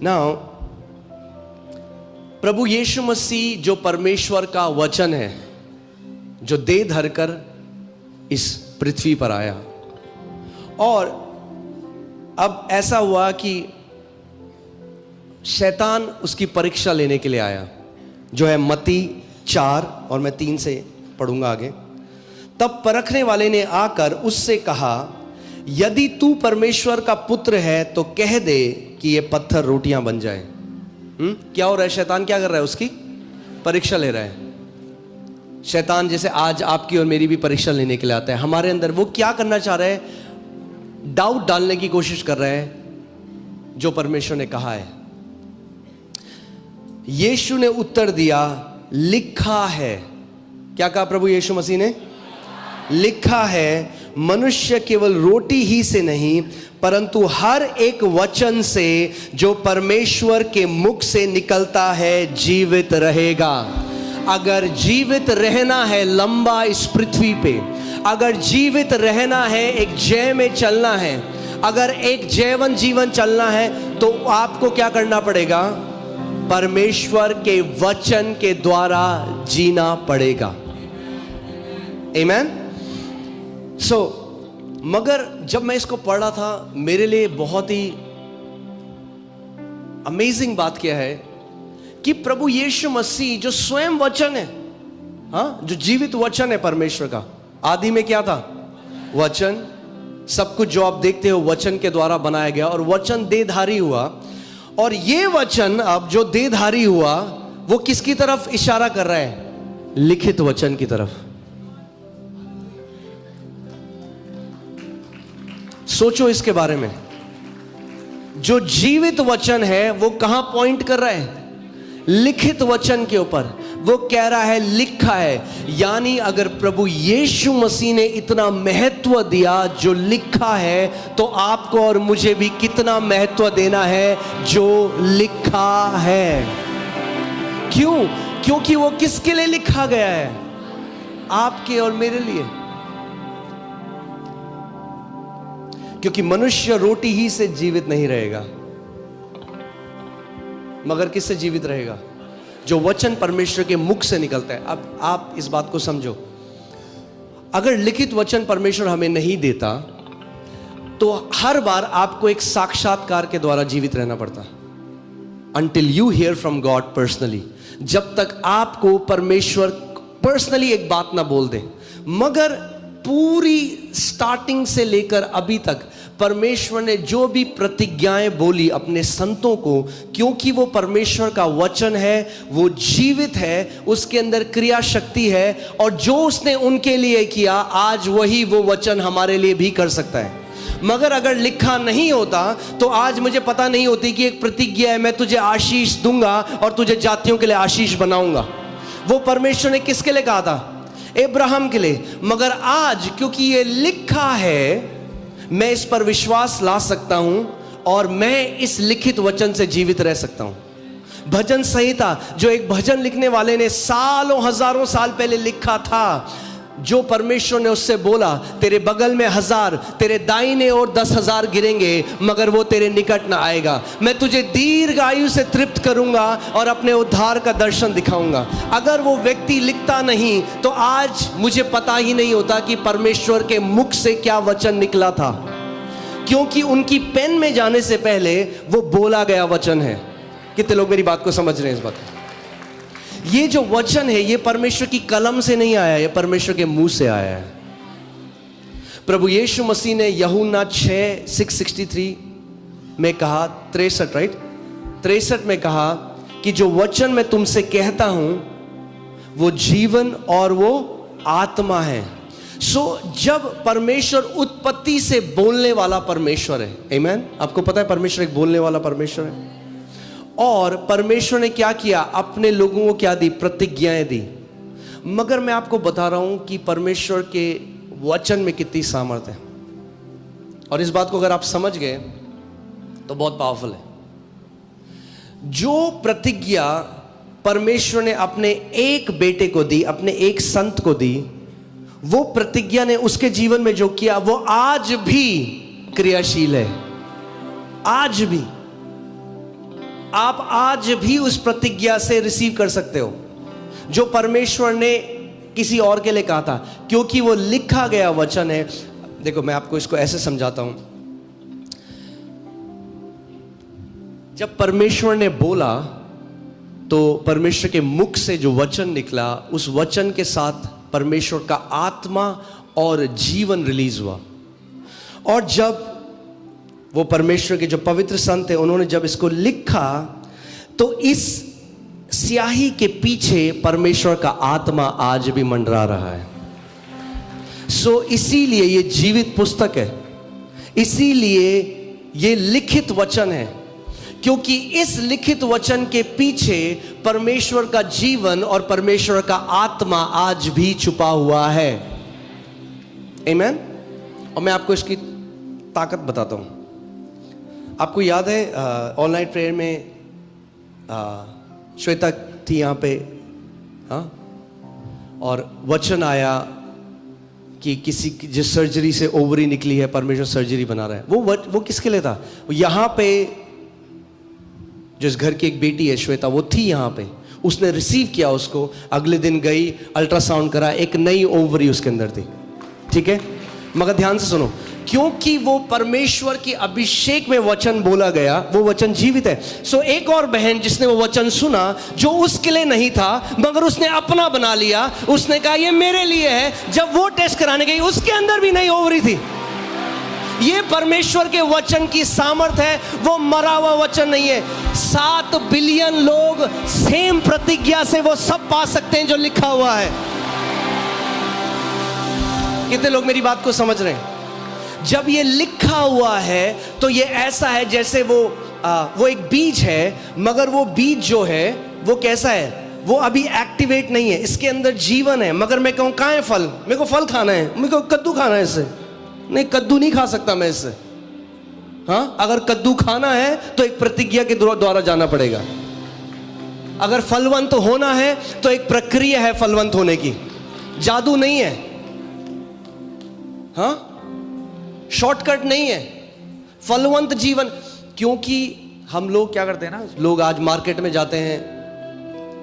Speaker 1: नाउ प्रभु यीशु मसीह जो परमेश्वर का वचन है, जो देह धरकर इस पृथ्वी पर आया, और अब ऐसा हुआ कि शैतान उसकी परीक्षा लेने के लिए आया, जो है मत्ती 4 और मैं 3 से पढ़ूंगा आगे। तब परखने वाले ने आकर उससे कहा, यदि तू परमेश्वर का पुत्र है तो कह दे कि ये पत्थर रोटियां बन जाए। क्या हो रहा है? शैतान क्या कर रहा है? उसकी परीक्षा ले रहा है। शैतान जैसे आज आपकी और मेरी भी परीक्षा लेने के लिए आता है हमारे अंदर। वो क्या करना चाह रहा है? डाउट डालने की कोशिश कर रहा है जो परमेश्वर ने कहा है। यीशु ने उत्तर दिया, लिखा है। क्या कहा प्रभु यीशु मसीह ने? लिखा है, मनुष्य केवल रोटी ही से नहीं परंतु हर एक वचन से जो परमेश्वर के मुख से निकलता है जीवित रहेगा। अगर जीवित रहना है लंबा इस पृथ्वी पे, अगर जीवित रहना है, एक जय में चलना है, अगर एक जयवन जीवन चलना है, तो आपको क्या करना पड़ेगा? परमेश्वर के वचन के द्वारा जीना पड़ेगा। आमीन। सो मगर जब मैं इसको पढ़ रहा था, मेरे लिए बहुत ही अमेजिंग बात क्या है कि प्रभु यीशु मसीह जो स्वयं वचन है, हाँ, जो जीवित वचन है परमेश्वर का। आदि में क्या था? वचन। सब कुछ जो आप देखते हो वचन के द्वारा बनाया गया, और वचन देहधारी हुआ। और ये वचन अब जो देहधारी हुआ वो किसकी तरफ इशारा कर रहा है? लिखित वचन की तरफ। सोचो इसके बारे में। जो जीवित वचन है वो कहां पॉइंट कर रहा है? लिखित वचन के ऊपर। वो कह रहा है लिखा है, यानी अगर प्रभु यीशु मसीह ने इतना महत्व दिया जो लिखा है, तो आपको और मुझे भी कितना महत्व देना है जो लिखा है। क्यों? क्योंकि वो किसके लिए लिखा गया है? आपके और मेरे लिए। क्योंकि मनुष्य रोटी ही से जीवित नहीं रहेगा, मगर किससे जीवित रहेगा? जो वचन परमेश्वर के मुख से निकलता है। अब आप इस बात को समझो, अगर लिखित वचन परमेश्वर हमें नहीं देता तो हर बार आपको एक साक्षात्कार के द्वारा जीवित रहना पड़ता। Until you hear from God personally, जब तक आपको परमेश्वर पर्सनली एक बात ना बोल दे। मगर पूरी स्टार्टिंग से लेकर अभी तक परमेश्वर ने जो भी प्रतिज्ञाएं बोली अपने संतों को, क्योंकि वो परमेश्वर का वचन है, वो जीवित है, उसके अंदर क्रिया शक्ति है, और जो उसने उनके लिए किया आज वही वो वचन हमारे लिए भी कर सकता है। मगर अगर लिखा नहीं होता तो आज मुझे पता नहीं होती कि एक प्रतिज्ञा है, मैं तुझे आशीष दूंगा और तुझे जातियों के लिए आशीष बनाऊंगा। वो परमेश्वर ने किसके लिए कहा था? अब्राहम के लिए। मगर आज क्योंकि ये लिखा है, मैं इस पर विश्वास ला सकता हूं और मैं इस लिखित वचन से जीवित रह सकता हूं। भजन संहिता, जो एक भजन लिखने वाले ने सालों हजारों साल पहले लिखा था, जो परमेश्वर ने उससे बोला, तेरे बगल में 1000, तेरे दाहिने ओर 10,000 गिरेंगे मगर वो तेरे निकट ना आएगा। मैं तुझे दीर्घ आयु से तृप्त करूंगा और अपने उद्धार का दर्शन दिखाऊंगा। अगर वो व्यक्ति लिखता नहीं तो आज मुझे पता ही नहीं होता कि परमेश्वर के मुख से क्या वचन निकला था, क्योंकि उनकी पेन में जाने से पहले वो बोला गया वचन है। कितने लोग मेरी बात को समझ रहे हैं? इस बात को, ये जो वचन है ये परमेश्वर की कलम से नहीं आया, ये परमेश्वर के मुंह से आया है। प्रभु यीशु मसीह ने यूहन्ना 6:663 में कहा, 63 राइट, 63 में कहा कि जो वचन मैं तुमसे कहता हूं वो जीवन और वो आत्मा है। जब परमेश्वर उत्पत्ति से बोलने वाला परमेश्वर है, आमीन, आपको पता है परमेश्वर एक बोलने वाला परमेश्वर है, और परमेश्वर ने क्या किया, अपने लोगों को क्या दी, प्रतिज्ञाएं दी। मगर मैं आपको बता रहा हूं कि परमेश्वर के वचन में कितनी सामर्थ है, और इस बात को अगर आप समझ गए तो बहुत पावरफुल है। जो प्रतिज्ञा परमेश्वर ने अपने एक बेटे को दी, अपने एक संत को दी, वो प्रतिज्ञा ने उसके जीवन में जो किया वो आज भी क्रियाशील है। आज भी आप आज भी उस प्रतिज्ञा से रिसीव कर सकते हो जो परमेश्वर ने किसी और के लिए कहा था, क्योंकि वो लिखा गया वचन है। देखो मैं आपको इसको ऐसे समझाता हूं, जब परमेश्वर ने बोला तो परमेश्वर के मुख से जो वचन निकला, उस वचन के साथ परमेश्वर का आत्मा और जीवन रिलीज हुआ। और जब वो परमेश्वर के जो पवित्र संत थे उन्होंने जब इसको लिखा तो इस स्याही के पीछे परमेश्वर का आत्मा आज भी मंडरा रहा है। इसीलिए ये जीवित पुस्तक है, इसीलिए ये लिखित वचन है, क्योंकि इस लिखित वचन के पीछे परमेश्वर का जीवन और परमेश्वर का आत्मा आज भी छुपा हुआ है। आमीन। और मैं आपको इसकी ताकत बताता हूं। आपको याद है ऑनलाइन प्रेयर में श्वेता थी यहाँ पे, हाँ, और वचन आया कि किसी की जिस सर्जरी से ओवरी निकली है परमेश्वर सर्जरी बना रहा है। वो किसके लिए था? यहाँ पे जिस घर की एक बेटी है श्वेता, वो थी यहाँ पे, उसने रिसीव किया उसको, अगले दिन गई, अल्ट्रासाउंड करा, एक नई ओवरी उसके अंदर थी। ठीक है, मगर ध्यान से सुनो, क्योंकि वो परमेश्वर की अभिषेक में वचन बोला गया, वो वचन जीवित है। एक और बहन जिसने वो वचन सुना जो उसके लिए नहीं था मगर उसने अपना बना लिया, उसने कहा ये मेरे लिए है। जब वो टेस्ट कराने गई उसके अंदर भी नई ओवरी थी। ये परमेश्वर के वचन की सामर्थ है, वो मरा हुआ वचन नहीं है। 7 बिलियन लोग सेम प्रतिज्ञा से वो सब पा सकते हैं जो लिखा हुआ है। कितने लोग मेरी बात को समझ रहे हैं? जब ये लिखा हुआ है तो ये ऐसा है जैसे वो एक बीज है, मगर वो बीज जो है वो कैसा है, वो अभी एक्टिवेट नहीं है, इसके अंदर जीवन है। मगर मैं कहूं कहां है फल, मेरे को फल खाना है, मेरे को कद्दू खाना है, इससे नहीं, कद्दू नहीं खा सकता मैं इससे। हाँ, अगर कद्दू खाना है तो एक प्रतिज्ञा के द्वारा जाना पड़ेगा। अगर फलवंत होना है तो एक प्रक्रिया है फलवंत होने की, जादू नहीं है। हाँ, शॉर्टकट नहीं है, फलवंत जीवन। क्योंकि हम लोग क्या करते हैं ना, लोग आज मार्केट में जाते हैं,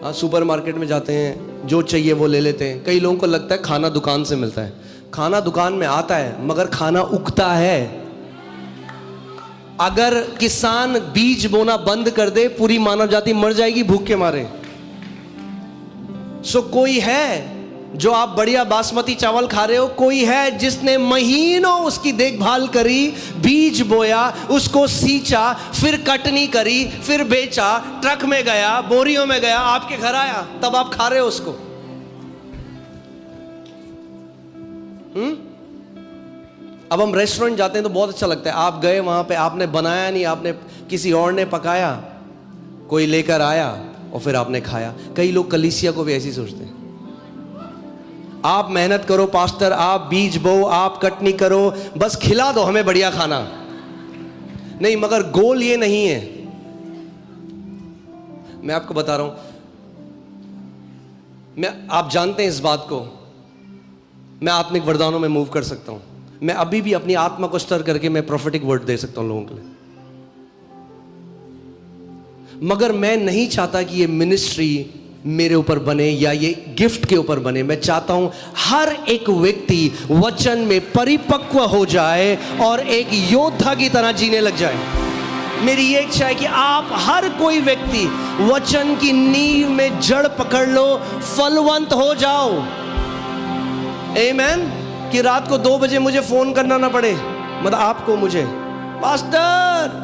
Speaker 1: हाँ, सुपर मार्केट में जाते हैं, जो चाहिए वो ले लेते हैं। कई लोगों को लगता है खाना दुकान से मिलता है। खाना दुकान में आता है मगर खाना उगता है। अगर किसान बीज बोना बंद कर दे पूरी मानव जाति मर जाएगी भूख के मारे। कोई है जो आप बढ़िया बासमती चावल खा रहे हो, कोई है जिसने महीनों उसकी देखभाल करी, बीज बोया, उसको सींचा, फिर कटनी करी, फिर बेचा, ट्रक में गया, बोरियों में गया, आपके घर आया, तब आप खा रहे हो उसको। अब हम रेस्टोरेंट जाते हैं तो बहुत अच्छा लगता है, आप गए वहां पे, आपने बनाया नहीं, आपने किसी और ने पकाया, कोई लेकर आया और फिर आपने खाया। कई लोग कलीसिया को भी ऐसे ही सोचते हैं, आप मेहनत करो पास्टर, आप बीज बो, आप कटनी करो, बस खिला दो हमें बढ़िया खाना। नहीं, मगर गोल ये नहीं है। मैं आपको बता रहा हूं, आप जानते हैं इस बात को, मैं आत्मिक वरदानों में मूव कर सकता हूं। मैं अभी भी अपनी आत्मा को स्टर करके मैं प्रोफेटिक वर्ड दे सकता हूं लोगों के लिए, मगर मैं नहीं चाहता कि ये मिनिस्ट्री मेरे ऊपर बने या ये गिफ्ट के ऊपर बने। मैं चाहता हूं हर एक व्यक्ति वचन में परिपक्व हो जाए और एक योद्धा की तरह जीने लग जाए। मेरी ये इच्छा है कि आप हर कोई व्यक्ति वचन की नींव में जड़ पकड़ लो, फलवंत हो जाओ। आमीन। कि रात को 2 बजे मुझे फोन करना ना पड़े, मतलब आपको, मुझे, पास्टर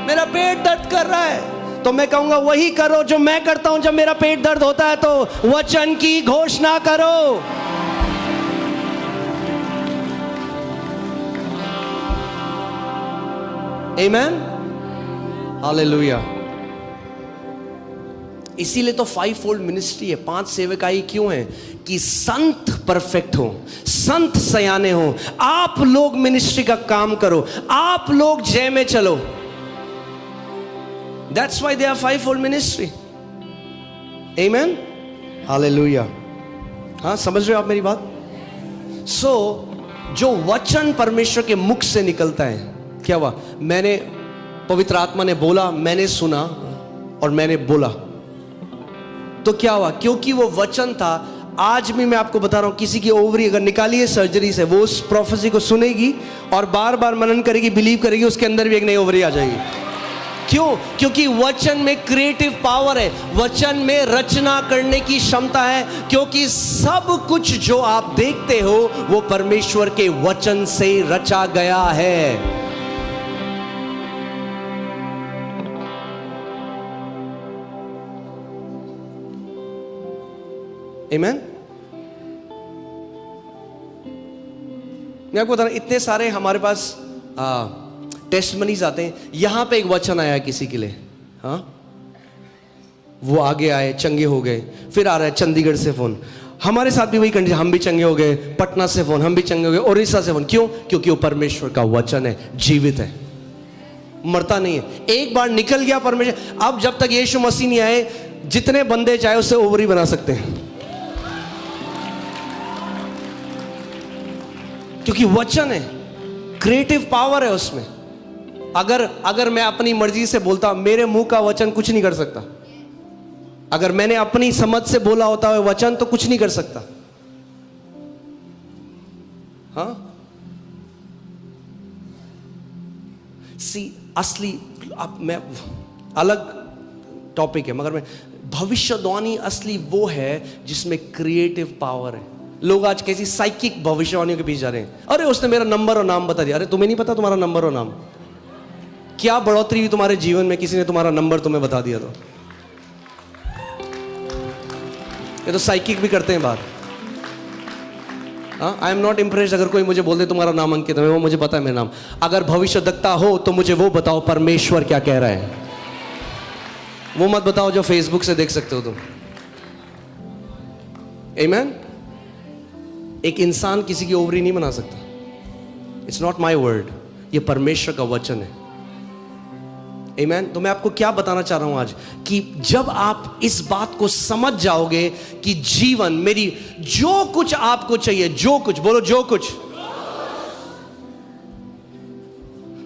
Speaker 1: मेरा पेट दर्द कर रहा है, तो मैं कहूंगा वही करो जो मैं करता हूं जब मेरा पेट दर्द होता है, तो वचन की घोषणा करो। आमेन, हालेलुया। इसीलिए तो 5 फोल्ड मिनिस्ट्री है, 5 सेवकाई क्यों है? कि संत परफेक्ट हो, संत सयाने हो, आप लोग मिनिस्ट्री का काम करो, आप लोग जय में चलो। That's why they are 5 fold ministry. Amen, hallelujah. हाँ, समझ रहे हो आप मेरी बात? जो वचन परमेश्वर के मुख से निकलता है, क्या हुआ? मैंने, पवित्र आत्मा ने बोला, मैंने सुना और मैंने बोला, तो क्या हुआ? क्योंकि वो वचन था। आज भी मैं आपको बता रहा हूं, किसी की ओवरी अगर निकाली है सर्जरी से, वो उस प्रोफेसी को सुनेगी और बार बार मनन करेगी, बिलीव करेगी, उसके अंदर भी एक नई ओवरी आ जाएगी। क्यों? क्योंकि वचन में क्रिएटिव पावर है, वचन में रचना करने की क्षमता है, क्योंकि सब कुछ जो आप देखते हो वो परमेश्वर के वचन से रचा गया है। आमेन। मैं आपको बता रहा हूं, इतने सारे हमारे पास टेस्टमनीज आते हैं। यहां पे एक वचन आया किसी के लिए, हाँ, वो आगे आए, चंगे हो गए। फिर आ रहा है चंडीगढ़ से फोन, हमारे साथ भी वही कंडीशन, हम भी चंगे हो गए। पटना से फोन, हम भी चंगे हो गए। उड़ीसा से फोन, क्यों? क्योंकि वो परमेश्वर का वचन है, जीवित है, मरता नहीं है। एक बार निकल गया परमेश्वर। अब जब तक यीशु मसीह नहीं आए, जितने बंदे चाहे उससे ओवरी बना सकते हैं, क्योंकि वचन है, क्रिएटिव पावर है उसमें। अगर मैं अपनी मर्जी से बोलता, मेरे मुंह का वचन कुछ नहीं कर सकता। अगर मैंने अपनी समझ से बोला होता है वचन, तो कुछ नहीं कर सकता। हाँ, असली, अब मैं, अलग टॉपिक है, मगर मैं, भविष्यवाणी असली वो है जिसमें क्रिएटिव पावर है। लोग आज कैसी साइकिक भविष्यवाणियों के पीछे जा रहे हैं। अरे उसने मेरा नंबर और नाम बता दिया। अरे तुम्हें नहीं पता तुम्हारा नंबर और नाम? क्या बढ़ोतरी हुई तुम्हारे जीवन में, किसी ने तुम्हारा नंबर तुम्हें बता दिया तो? ये तो साइकिक भी करते हैं बात। आई एम नॉट इम्प्रेस्ड अगर कोई मुझे बोल दे तुम्हारा नाम अंकित है, वो मुझे पता है मेरा नाम। अगर भविष्य दक्ता हो तो मुझे वो बताओ परमेश्वर क्या कह रहा है। वो मत बताओ जो फेसबुक से देख सकते हो तुम। आमेन। एक इंसान किसी की ओवरी नहीं बना सकता। इट्स नॉट माई वर्ड, ये परमेश्वर का वचन है। आमेन। तो मैं आपको क्या बताना चाह रहा हूं आज, कि जब आप इस बात को समझ जाओगे कि जीवन, मेरी जो कुछ आपको चाहिए, जो कुछ, बोलो जो कुछ।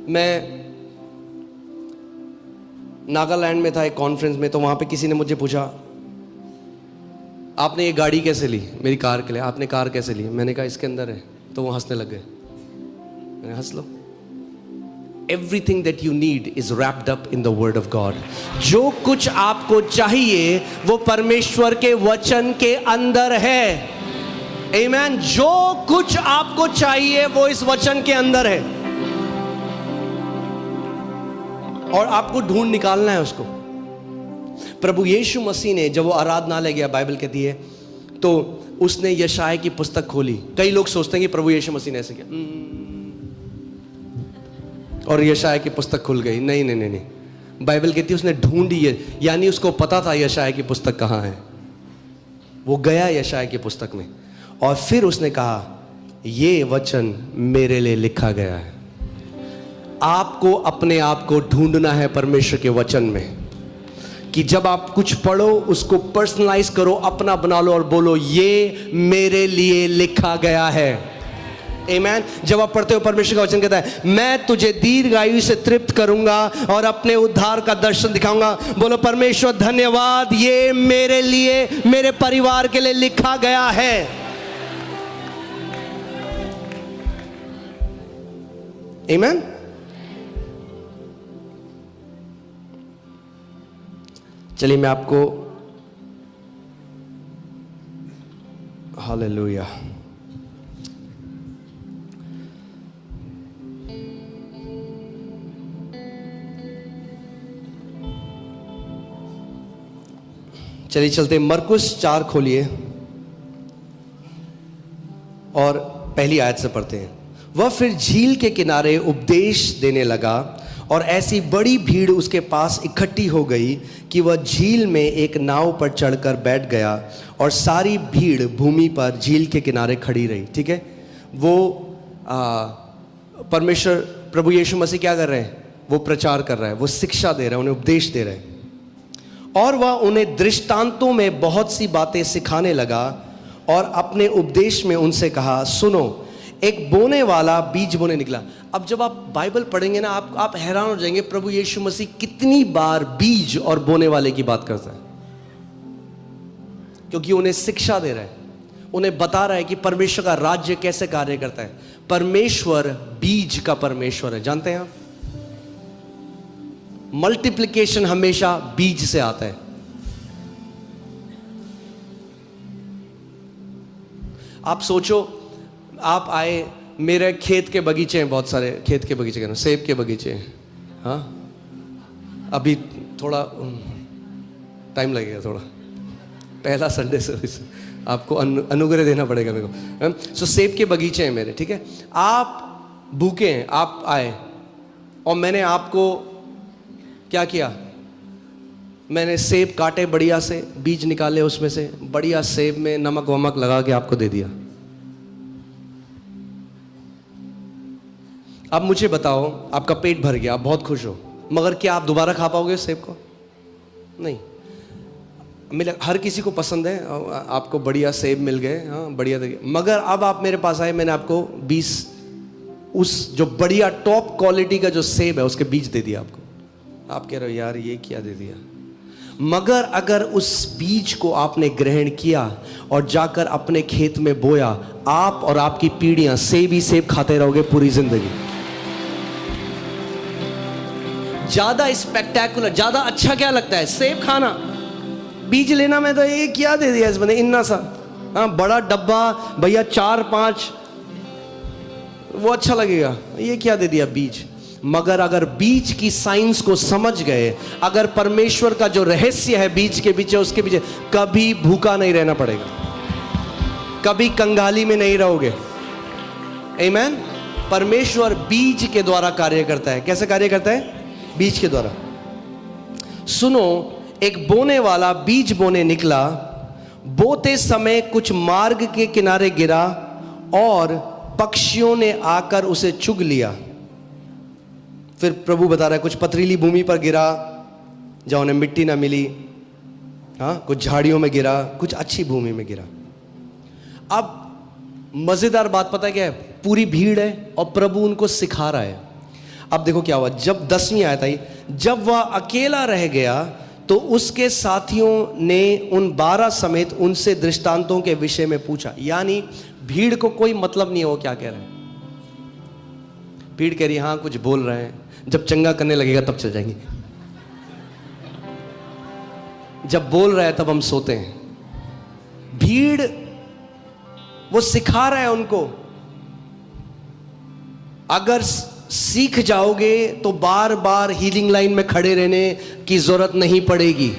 Speaker 1: मैं नागालैंड में था एक कॉन्फ्रेंस में, तो वहां पे किसी ने मुझे पूछा, आपने ये गाड़ी कैसे ली? मेरी कार के लिए। आपने कार कैसे ली? मैंने कहा इसके अंदर है। तो वो हंसने लग गए। मैंने हंस लो। Everything that you need is wrapped up in the word of God. जो कुछ आपको चाहिए वो परमेश्वर के वचन के अंदर है। Amen. जो कुछ आपको चाहिए वो इस वचन के अंदर है, और आपको ढूंढ निकालना है उसको। प्रभु यीशु मसीह ने जब वो आराधनालय गया, बाइबल कहती है, तो उसने यशाया की पुस्तक खोली। कई लोग सोचते हैं कि प्रभु यीशु मसीह ने ऐसे किया और यशाया की पुस्तक खुल गई। नहीं नहीं नहीं नहीं, बाइबल कहती है उसने ढूंढी है, यानी उसको पता था यशाया की पुस्तक कहाँ है। वो गया यशाया की पुस्तक में और फिर उसने कहा, ये वचन मेरे लिए लिखा गया है। आपको अपने आप को ढूंढना है परमेश्वर के वचन में, कि जब आप कुछ पढ़ो उसको पर्सनलाइज करो, अपना बना लो और बोलो, ये मेरे लिए लिखा गया है। आमेन। जब आप पढ़ते हो, परमेश्वर का वचन कहता है, मैं तुझे दीर्घायु से तृप्त करूंगा और अपने उद्धार का दर्शन दिखाऊंगा। बोलो, परमेश्वर धन्यवाद, ये मेरे लिए, मेरे परिवार के लिए लिखा गया है। आमेन। चलिए मैं आपको, हालेलुया, चलिए चलते, मरकुस 4 खोलिए और पहली आयत से पढ़ते हैं। वह फिर झील के किनारे उपदेश देने लगा और ऐसी बड़ी भीड़ उसके पास इकट्ठी हो गई कि वह झील में एक नाव पर चढ़कर बैठ गया और सारी भीड़ भूमि पर झील के किनारे खड़ी रही। ठीक है, वो परमेश्वर प्रभु यीशु मसीह क्या कर रहे हैं? वो प्रचार कर रहा है, वो शिक्षा दे रहा है, उन्हें उपदेश दे रहे हैं। और वह उन्हें दृष्टांतों में बहुत सी बातें सिखाने लगा और अपने उपदेश में उनसे कहा, सुनो, एक बोने वाला बीज बोने निकला। अब जब आप बाइबल पढ़ेंगे ना, आप हैरान हो जाएंगे प्रभु यीशु मसीह कितनी बार बीज और बोने वाले की बात करता है, क्योंकि उन्हें शिक्षा दे रहा है, उन्हें बता रहा है कि परमेश्वर का राज्य कैसे कार्य करता है। परमेश्वर बीज का परमेश्वर है, जानते हैं आप? मल्टीप्लिकेशन हमेशा बीज से आता है। आप सोचो, आप आए, मेरे खेत के बगीचे हैं, बहुत सारे खेत के बगीचे, कहना सेब के बगीचे हैं। हाँ, अभी थोड़ा टाइम लगेगा, थोड़ा पहला संडे सर्विस, आपको अनुग्रह देना पड़ेगा मेरे को। सो सेब के बगीचे हैं मेरे, ठीक है। आप भूखे हैं, आप आए और मैंने आपको क्या किया? मैंने सेब काटे बढ़िया से, बीज निकाले उसमें से, बढ़िया सेब में नमक वमक लगा के आपको दे दिया। अब मुझे बताओ, आपका पेट भर गया, आप बहुत खुश हो, मगर क्या आप दोबारा खा पाओगे सेब को? नहीं। हर किसी को पसंद है, आपको बढ़िया सेब मिल गए, हाँ बढ़िया तरीके, मगर अब आप मेरे पास आए, मैंने आपको 20 उस जो बढ़िया टॉप क्वालिटी का जो सेब है उसके बीज दे दिया आपको। आप कह रहे हो यार ये क्या दे दिया? मगर अगर उस बीज को आपने ग्रहण किया और जाकर अपने खेत में बोया, आप और आपकी पीढ़ियां सेब ही सेब खाते रहोगे पूरी जिंदगी। ज्यादा स्पेक्टेकुलर, ज्यादा अच्छा क्या लगता है? सेब खाना, बीज लेना। में तो ये क्या दे दिया इस बंदे, इन्ना सा, हाँ बड़ा डब्बा भैया 4-5, वो अच्छा लगेगा, ये क्या दे दिया बीज। मगर अगर बीज की साइंस को समझ गए, अगर परमेश्वर का जो रहस्य है बीज के पीछे, उसके पीछे, कभी भूखा नहीं रहना पड़ेगा, कभी कंगाली में नहीं रहोगे। आमीन। परमेश्वर बीज के द्वारा कार्य करता है। कैसे कार्य करता है? बीज के द्वारा। सुनो, एक बोने वाला बीज बोने निकला, बोते समय कुछ मार्ग के किनारे गिरा और पक्षियों ने आकर उसे चुग लिया। फिर प्रभु बता रहा है, कुछ पथरीली भूमि पर गिरा जहां उन्हें मिट्टी ना मिली, हाँ कुछ झाड़ियों में गिरा, कुछ अच्छी भूमि में गिरा। अब मजेदार बात पता है क्या है? पूरी भीड़ है और प्रभु उनको सिखा रहा है। अब देखो क्या हुआ, जब 10वीं आयत आई, जब वह अकेला रह गया तो उसके साथियों ने उन 12 समेत उनसे दृष्टांतों के विषय में पूछा। यानी भीड़ को कोई मतलब नहीं है वो क्या कह रहे हैं। भीड़ कह रही हाँ कुछ बोल रहे हैं, जब चंगा करने लगेगा तब चल जाएंगे, जब बोल रहा है तब हम सोते हैं। भीड़ वो सिखा रहा है उनको, अगर सीख जाओगे तो बार बार हीलिंग लाइन में खड़े रहने की जरूरत नहीं पड़ेगी।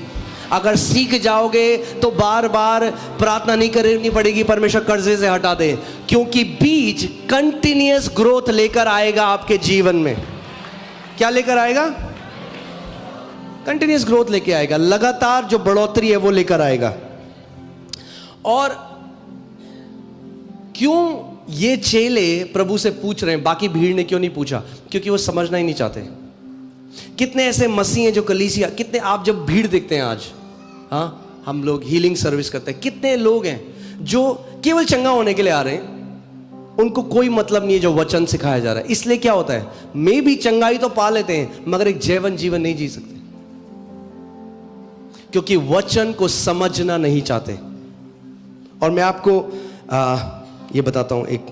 Speaker 1: अगर सीख जाओगे तो बार बार प्रार्थना नहीं करनी पड़ेगी परमेश्वर कर्जे से हटा दे, क्योंकि बीज कंटिन्यूअस ग्रोथ लेकर आएगा आपके जीवन में। क्या लेकर आएगा? कंटिन्यूअस ग्रोथ लेके आएगा, लगातार जो बढ़ोतरी है वो लेकर आएगा। और क्यों ये चेले प्रभु से पूछ रहे हैं, बाकी भीड़ ने क्यों नहीं पूछा? क्योंकि वो समझना ही नहीं चाहते। कितने ऐसे मसीह हैं जो कलीसिया, कितने आप जब भीड़ देखते हैं आज, हाँ हम लोग हीलिंग सर्विस करते हैं, कितने लोग हैं जो केवल चंगा होने के लिए आ रहे हैं, उनको कोई मतलब नहीं है जो वचन सिखाया जा रहा है। इसलिए क्या होता है, मे भी चंगाई तो पा लेते हैं मगर एक जीवन नहीं जी सकते, क्योंकि वचन को समझना नहीं चाहते। और मैं आपको ये बताता हूं, एक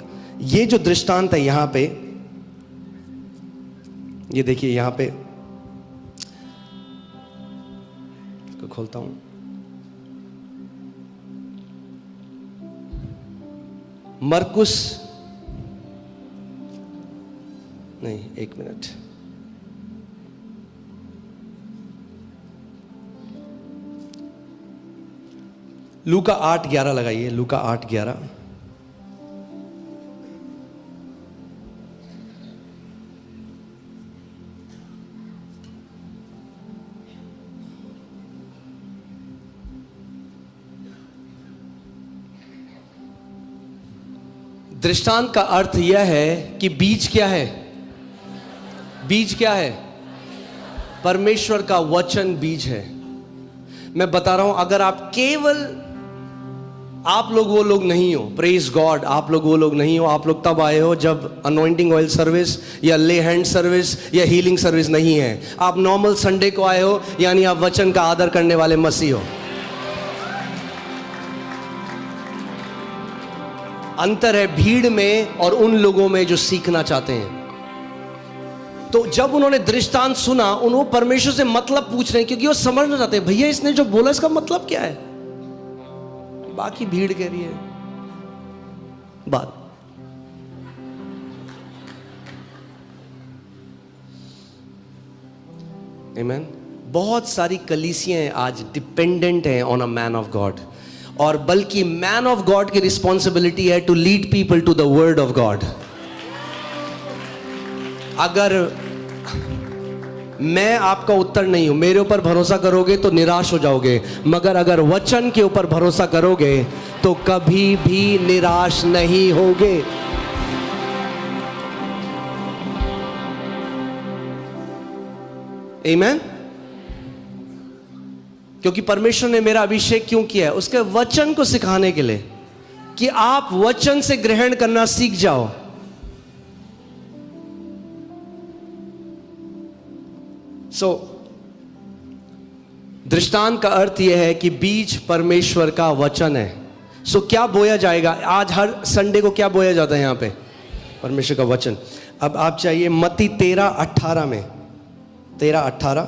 Speaker 1: ये जो दृष्टांत है यहां पे, ये देखिए यहां पे खोलता हूं, मरकुस नहीं, एक मिनट, लूका 8:11 लगाइए, लूका 8:11। दृष्टांत का अर्थ यह है कि बीज क्या है? बीज क्या है? परमेश्वर का वचन बीज है। मैं बता रहा हूं, अगर आप केवल, आप लोग वो लोग नहीं हो, प्रेज गॉड, आप लोग वो लोग नहीं हो। आप लोग तब आए हो जब अनॉइंटिंग ऑयल सर्विस या ले हैंड सर्विस या हीलिंग सर्विस नहीं है। आप नॉर्मल संडे को आए हो, यानी आप वचन का आदर करने वाले मसीह हो। अंतर है भीड़ में और उन लोगों में जो सीखना चाहते हैं। तो जब उन्होंने दृष्टांत सुना, उन्होंने परमेश्वर से मतलब पूछ रहे हैं, क्योंकि वो समझना चाहते हैं, भैया इसने जो बोला इसका मतलब क्या है। बाकी भीड़ कह रही है बात। आमीन। बहुत सारी कलीसियां आज डिपेंडेंट हैं on a man of God, और बल्कि मैन ऑफ गॉड की रिस्पॉन्सिबिलिटी है to lead people to the word of God. अगर मैं आपका उत्तर नहीं हूं, मेरे ऊपर भरोसा करोगे तो निराश हो जाओगे, मगर अगर वचन के ऊपर भरोसा करोगे तो कभी भी निराश नहीं होगे। आमीन। क्योंकि परमेश्वर ने मेरा अभिषेक क्यों किया है? उसके वचन को सिखाने के लिए, कि आप वचन से ग्रहण करना सीख जाओ। दृष्टांत का अर्थ यह है कि बीज परमेश्वर का वचन है। क्या बोया जाएगा? आज हर संडे को क्या बोया जाता है यहां पे? परमेश्वर का वचन। अब आप चाहिए मत्ती 13:18 में, 13:18।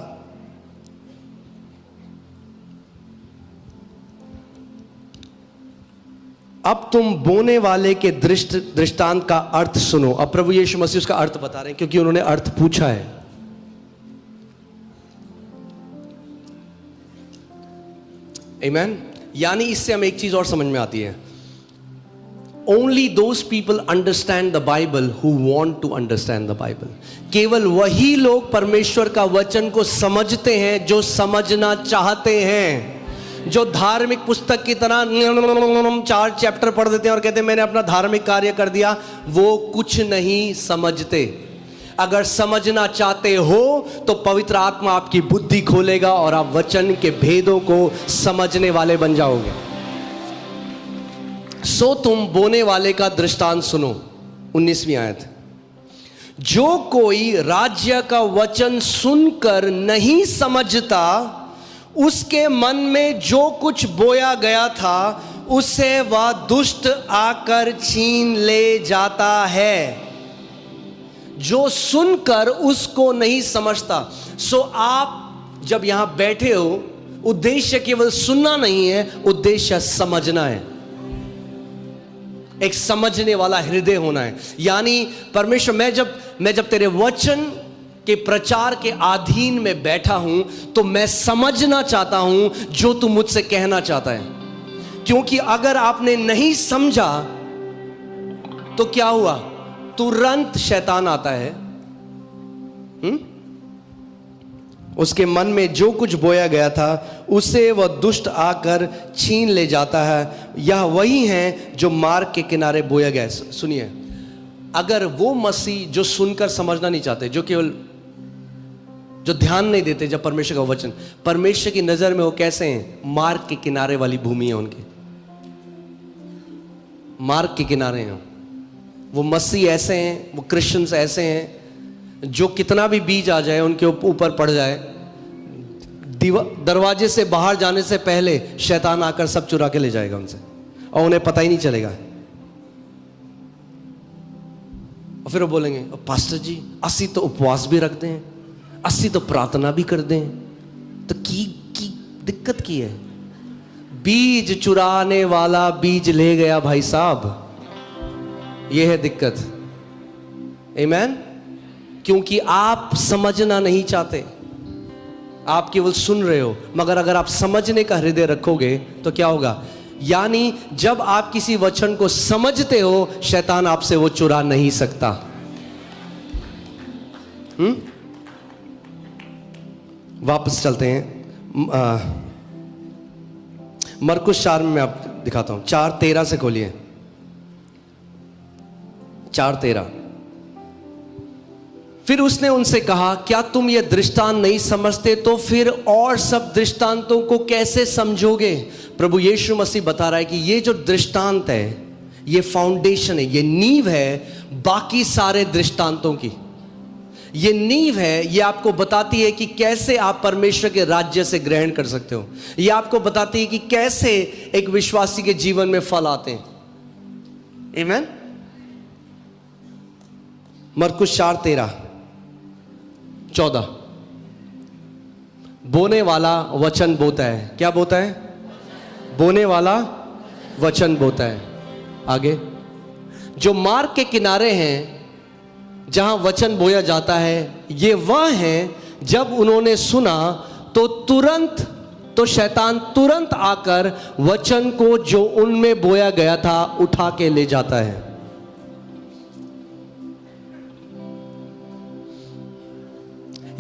Speaker 1: अब तुम बोने वाले के दृष्टांत का अर्थ सुनो। अब प्रभु यीशु मसीह उसका अर्थ बता रहे हैं, क्योंकि उन्होंने अर्थ पूछा है। आमीन। यानी इससे हमें एक चीज और समझ में आती है, only those people understand the Bible who want to understand the Bible. केवल वही लोग परमेश्वर का वचन को समझते हैं जो समझना चाहते हैं। जो धार्मिक पुस्तक की तरह 4 चैप्टर पढ़ देते हैं और कहते हैं मैंने अपना धार्मिक कार्य कर दिया, वो कुछ नहीं समझते। अगर समझना चाहते हो तो पवित्र आत्मा आपकी बुद्धि खोलेगा और आप वचन के भेदों को समझने वाले बन जाओगे। तुम बोने वाले का दृष्टांत सुनो। 19वीं आयत। जो कोई राज्य का वचन सुनकर नहीं समझता, उसके मन में जो कुछ बोया गया था उसे वह दुष्ट आकर छीन ले जाता है। जो सुनकर उसको नहीं समझता। आप जब यहां बैठे हो, उद्देश्य केवल सुनना नहीं है, उद्देश्य समझना है। एक समझने वाला हृदय होना है। यानी परमेश्वर, मैं जब तेरे वचन के प्रचार के अधीन में बैठा हूं, तो मैं समझना चाहता हूं जो तू मुझसे कहना चाहता है। क्योंकि अगर आपने नहीं समझा तो क्या हुआ? तुरंत शैतान आता है। उसके मन में जो कुछ बोया गया था उसे वह दुष्ट आकर छीन ले जाता है। यह वही है जो मार्ग के किनारे बोया गया। सुनिए, अगर वो मसीह जो सुनकर समझना नहीं चाहते, जो ध्यान नहीं देते जब परमेश्वर का वचन, परमेश्वर की नजर में वो कैसे हैं? मार्ग के किनारे वाली भूमि है उनकी, मार्ग के किनारे हैं वो। मसीह ऐसे हैं, वो क्रिश्चियंस ऐसे हैं जो कितना भी बीज आ जाए उनके ऊपर पड़ जाए, दरवाजे से बाहर जाने से पहले शैतान आकर सब चुरा के ले जाएगा उनसे, और उन्हें पता ही नहीं चलेगा। और फिर वो बोलेंगे, पास्टर जी अस्सी तो उपवास भी रखते हैं, अस्सी तो प्रार्थना भी करते हैं, तो की दिक्कत की है? बीज चुराने वाला बीज ले गया भाई साहब, यह है दिक्कत। आमीन। क्योंकि आप समझना नहीं चाहते, आप केवल सुन रहे हो। मगर अगर आप समझने का हृदय रखोगे तो क्या होगा? यानी जब आप किसी वचन को समझते हो, शैतान आपसे वो चुरा नहीं सकता। वापस चलते हैं मरकुस 4 में मैं आपको दिखाता हूं। 4:13 से खोलिए। 4:13। फिर उसने उनसे कहा, क्या तुम ये दृष्टांत नहीं समझते? तो फिर और सब दृष्टांतों को कैसे समझोगे? प्रभु यीशु मसीह बता रहा है कि ये जो दृष्टांत है, ये फाउंडेशन है, ये नींव है बाकी सारे दृष्टांतों की। ये नींव है, ये आपको बताती है कि कैसे आप परमेश्वर के राज्य से ग्रहण कर सकते हो। ये आपको बताती है कि कैसे एक विश्वासी के जीवन में फल आते हैं। आमीन। मरकुस 4:13-14। बोने वाला वचन बोता है। क्या बोता है? बोने वाला वचन बोता है। आगे, जो मार्ग के किनारे हैं जहां वचन बोया जाता है, ये वह है जब उन्होंने सुना तो शैतान तुरंत आकर वचन को जो उनमें बोया गया था उठा के ले जाता है।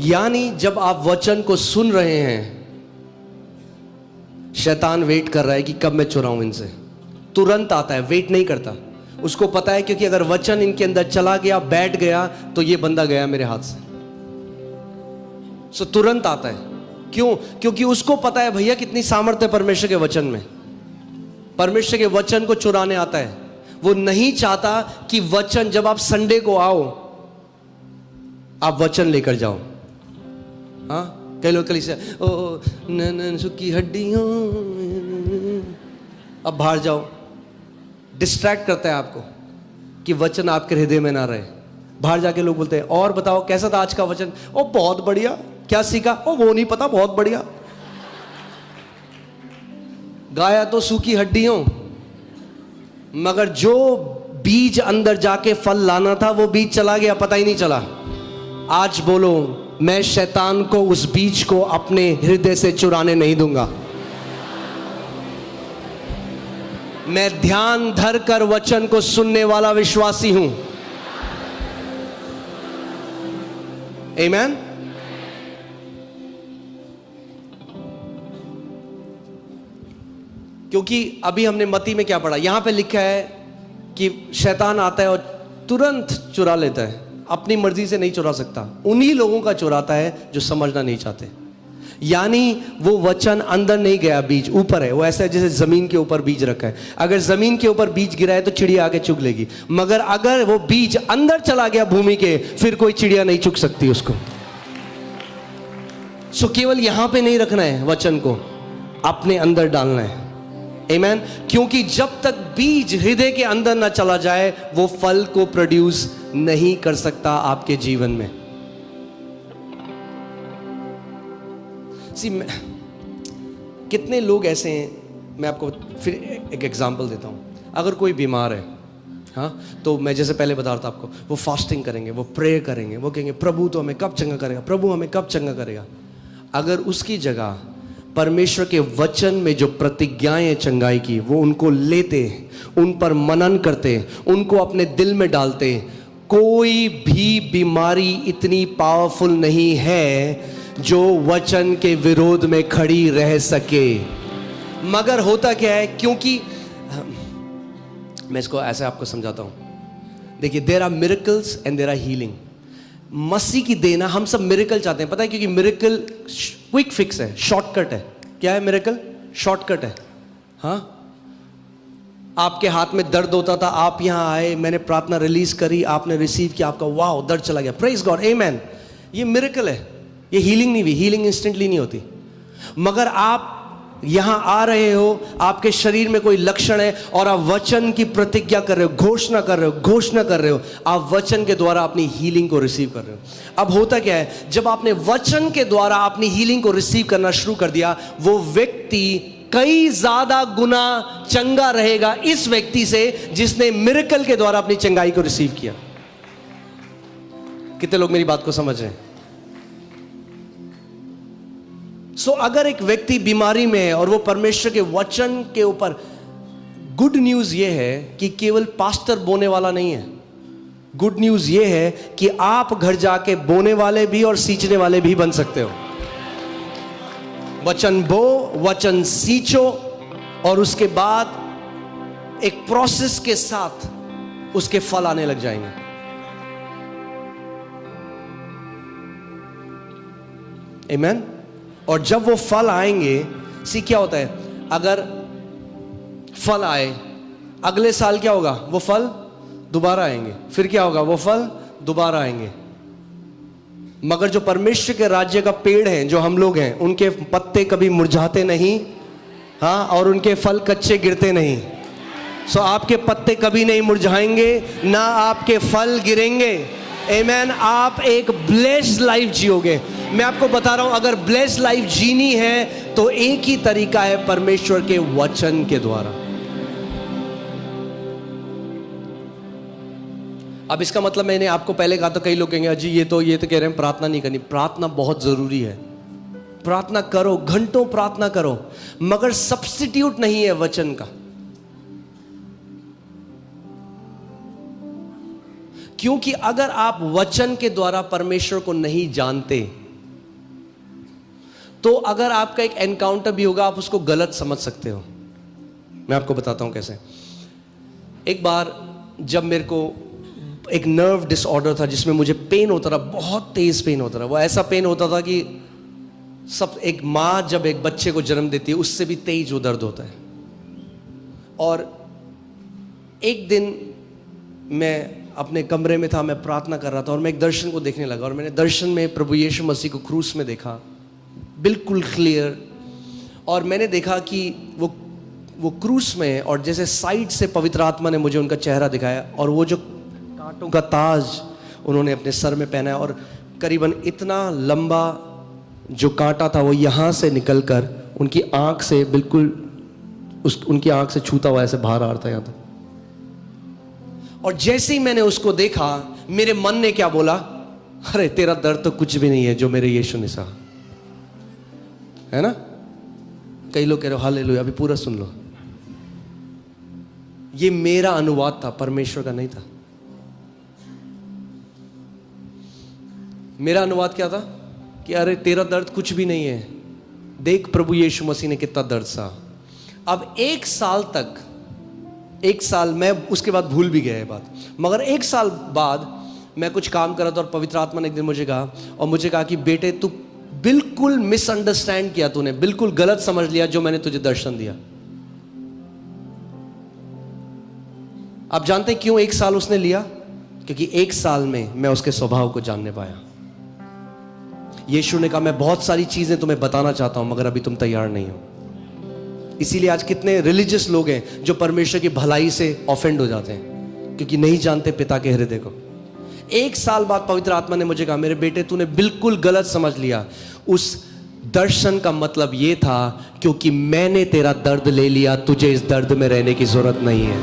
Speaker 1: यानी जब आप वचन को सुन रहे हैं, शैतान वेट कर रहा है कि कब मैं चुराऊं इनसे। तुरंत आता है, वेट नहीं करता। उसको पता है क्योंकि अगर वचन इनके अंदर चला गया, बैठ गया, तो ये बंदा गया मेरे हाथ से। सो तुरंत आता है। क्यों? क्योंकि उसको पता है भैया कितनी सामर्थ्य परमेश्वर के वचन में। परमेश्वर के वचन को चुराने आता है। वो नहीं चाहता कि वचन, जब आप संडे को आओ, आप वचन लेकर जाओ। हाँ, कई लोग कलीसिया ओ न सुखी हड्डियों, अब बाहर जाओ। डिस्ट्रैक्ट करता है आपको कि वचन आपके हृदय में ना रहे। बाहर जाके लोग बोलते हैं, और बताओ कैसा था आज का वचन? ओ बहुत बढ़िया। क्या सीखा? ओ वो नहीं पता, बहुत बढ़िया। गाया तो सूखी हड्डियों, मगर जो बीज अंदर जाके फल लाना था वो बीज चला गया, पता ही नहीं चला। आज बोलो, मैं शैतान को उस बीज को अपने हृदय से चुराने नहीं दूंगा। मैं ध्यान धर कर वचन को सुनने वाला विश्वासी हूं। आमीन। क्योंकि अभी हमने मत्ती में क्या पढ़ा? यहां पे लिखा है कि शैतान आता है और तुरंत चुरा लेता है। अपनी मर्जी से नहीं चुरा सकता, उन्हीं लोगों का चुराता है जो समझना नहीं चाहते। यानी वो वचन अंदर नहीं गया, बीज ऊपर है। वो ऐसा है जैसे जमीन के ऊपर बीज रखा है। अगर जमीन के ऊपर बीज गिरा है तो चिड़िया आके चुग लेगी, मगर अगर वो बीज अंदर चला गया भूमि के, फिर कोई चिड़िया नहीं चुग सकती उसको। सो केवल यहां पे नहीं रखना है, वचन को अपने अंदर डालना है। आमीन। क्योंकि जब तक बीज हृदय के अंदर ना चला जाए, वो फल को प्रोड्यूस नहीं कर सकता आपके जीवन में। कितने लोग ऐसे हैं, मैं आपको फिर एक एग्जांपल देता हूँ। अगर कोई बीमार है, हाँ, तो मैं जैसे पहले बता रहा था आपको, वो फास्टिंग करेंगे, वो प्रे करेंगे, वो कहेंगे प्रभु तो हमें कब चंगा करेगा, प्रभु हमें कब चंगा करेगा। अगर उसकी जगह परमेश्वर के वचन में जो प्रतिज्ञाएं चंगाई की, वो उनको लेते, उन पर मनन करते, उनको अपने दिल में डालते, कोई भी बीमारी इतनी पावरफुल नहीं है जो वचन के विरोध में खड़ी रह सके। मगर होता क्या है, क्योंकि मैं इसको ऐसे आपको समझाता हूं। देखिए, there are miracles and there are healing. मसीह की देना, हम सब मिरेकल चाहते हैं, पता है, क्योंकि मिरेकल क्विक फिक्स है, शॉर्टकट है। क्या है मिरेकल? शॉर्टकट है। हाँ, आपके हाथ में दर्द होता था, आप यहां आए, मैंने प्रार्थना रिलीज करी, आपने रिसीव किया, आपका वाओ दर्द चला गया, प्रेज गॉड, आमेन। ये मिरेकल है, ये हीलिंग नहीं हुई। हीलिंग इंस्टेंटली नहीं होती। मगर आप यहां आ रहे हो, आपके शरीर में कोई लक्षण है और आप वचन की प्रतिज्ञा कर रहे हो, घोषणा कर रहे हो, आप वचन के द्वारा अपनी हीलिंग को रिसीव कर रहे हो। अब होता क्या है, जब आपने वचन के द्वारा अपनी हीलिंग को रिसीव करना शुरू कर दिया, वो व्यक्ति कई ज्यादा गुना चंगा रहेगा इस व्यक्ति से जिसने मिरेकल के द्वारा अपनी चंगाई को रिसीव किया। कितने लोग मेरी बात को समझ रहे हैं? अगर एक व्यक्ति बीमारी में है और वो परमेश्वर के वचन के ऊपर गुड न्यूज ये है कि केवल पास्टर बोने वाला नहीं है। गुड न्यूज ये है कि आप घर जाके बोने वाले भी और सींचने वाले भी बन सकते हो। वचन बो, वचन सींचो, और उसके बाद एक प्रोसेस के साथ उसके फल आने लग जाएंगे। आमीन। और जब वो फल आएंगे, सी क्या होता है, अगर फल आए, अगले साल क्या होगा, वो फल दोबारा आएंगे, फिर क्या होगा, वो फल दोबारा आएंगे। मगर जो परमेश्वर के राज्य का पेड़ है, जो हम लोग हैं, उनके पत्ते कभी मुरझाते नहीं, हाँ, और उनके फल कच्चे गिरते नहीं। सो आपके पत्ते कभी नहीं मुरझाएंगे, ना आपके फल गिरेंगे। आमीन। आप एक ब्लेस्ड लाइफ जियोगे। मैं आपको बता रहा हूं, अगर ब्लेस्ड लाइफ जीनी है तो एक ही तरीका है, परमेश्वर के वचन के द्वारा। अब इसका मतलब मैंने आपको पहले कहा था, कई लोग कहेंगे अजी ये तो कह रहे हैं प्रार्थना नहीं करनी। प्रार्थना बहुत जरूरी है, प्रार्थना करो, घंटों प्रार्थना करो, मगर सब्स्टिट्यूट नहीं है वचन का। क्योंकि अगर आप वचन के द्वारा परमेश्वर को नहीं जानते, तो अगर आपका एक एनकाउंटर भी होगा, आप उसको गलत समझ सकते हो। मैं आपको बताता हूं कैसे। एक बार जब मेरे को एक नर्व डिसऑर्डर था, जिसमें मुझे पेन होता था, बहुत तेज पेन होता था। वो ऐसा पेन होता था कि एक माँ जब एक बच्चे को जन्म देती है, उससे भी तेज वो दर्द होता है। और एक दिन मैं अपने कमरे में था, मैं प्रार्थना कर रहा था, और मैं एक दर्शन को देखने लगा। और मैंने दर्शन में प्रभु यीशु मसीह को क्रूस में देखा, बिल्कुल क्लियर। और मैंने देखा कि वो क्रूस में, और जैसे साइड से पवित्र आत्मा ने मुझे उनका चेहरा दिखाया, और वो जो कांटों का ताज उन्होंने अपने सर में पहना है, और करीबन इतना लंबा जो कांटा था वो यहाँ से निकलकर उनकी आंख से बिल्कुल उनकी आंख से छूता हुआ ऐसे बाहर आ रहा था यहाँ तक। और जैसे ही मैंने उसको देखा, मेरे मन ने क्या बोला, अरे तेरा दर्द तो कुछ भी नहीं है जो मेरे यीशु ने सहा, है ना। कई लोग कह रहे हो हालेलुया, अभी पूरा सुन लो। ये मेरा अनुवाद था, परमेश्वर का नहीं था। मेरा अनुवाद क्या था कि अरे तेरा दर्द कुछ भी नहीं है, देख प्रभु यीशु मसीह ने कितना दर्द सहा। अब एक साल मैं उसके बाद भूल भी गया ये बात, मगर एक साल बाद मैं कुछ काम कर रहा था, और पवित्र आत्मा ने एक दिन मुझे कहा कि बेटे तू बिल्कुल मिसअंडरस्टैंड किया, तूने बिल्कुल गलत समझ लिया जो मैंने तुझे दर्शन दिया। आप जानते हैं क्यों एक साल उसने लिया? क्योंकि एक साल में मैं उसके स्वभाव को जानने पाया। यीशु ने कहा मैं बहुत सारी चीजें तुम्हें बताना चाहता हूं, मगर अभी तुम तैयार नहीं हो। इसीलिए आज कितने रिलीजियस लोग हैं जो परमेश्वर की भलाई से ऑफेंड हो जाते हैं, क्योंकि नहीं जानते पिता के हृदय को। एक साल बाद पवित्र आत्मा ने मुझे कहा मेरे बेटे तूने बिल्कुल गलत समझ लिया। उस दर्शन का मतलब यह था क्योंकि मैंने तेरा दर्द ले लिया, तुझे इस दर्द में रहने की जरूरत नहीं है।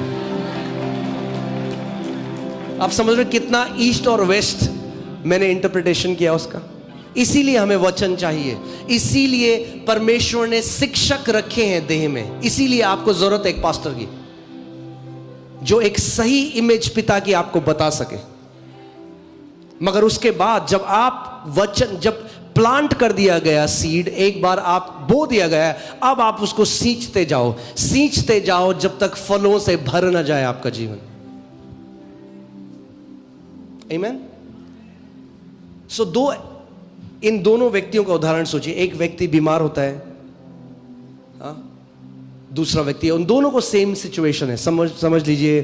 Speaker 1: आप समझ रहे कितना ईस्ट और वेस्ट मैंने इंटरप्रिटेशन किया उसका। इसीलिए हमें वचन चाहिए, इसीलिए परमेश्वर ने शिक्षक रखे हैं देह में, इसीलिए आपको जरूरत है एक पास्टर की जो एक सही इमेज पिता की आपको बता सके। मगर उसके बाद जब आप वचन, जब प्लांट कर दिया गया सीड, एक बार आप बो दिया गया, अब आप उसको सींचते जाओ जब तक फलों से भर ना जाए आपका जीवन। आमीन। सो इन दोनों व्यक्तियों का उदाहरण सोचिए। एक व्यक्ति बीमार होता है, दूसरा व्यक्ति, उन दोनों को सेम सिचुएशन है। समझ लीजिए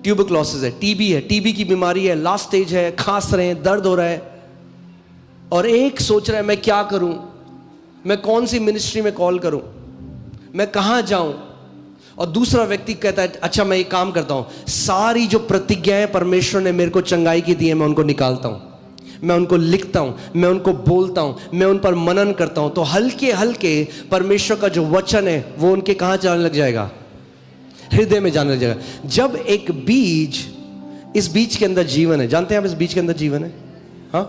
Speaker 1: ट्यूबरक्लोसिस है, टीबी है, टीबी की बीमारी है, लास्ट स्टेज है, खांस रहे हैं, दर्द हो रहा है, और एक सोच रहा है मैं क्या करूं, मैं कौन सी मिनिस्ट्री में कॉल करूं, मैं कहां जाऊं। और दूसरा व्यक्ति कहता है अच्छा मैं एक काम करता हूं, सारी जो प्रतिज्ञाएं परमेश्वर ने मेरे को चंगाई की दी है मैं उनको निकालता हूं, मैं उनको लिखता हूं, मैं उनको बोलता हूं, मैं उन पर मनन करता हूं, तो हल्के हल्के परमेश्वर का जो वचन है वो उनके कहां जाने लग जाएगा, हृदय में जाने लग जाएगा। जब एक बीज, इस बीज के अंदर जीवन है, जानते हैं आप इस बीज के अंदर जीवन है, हाँ,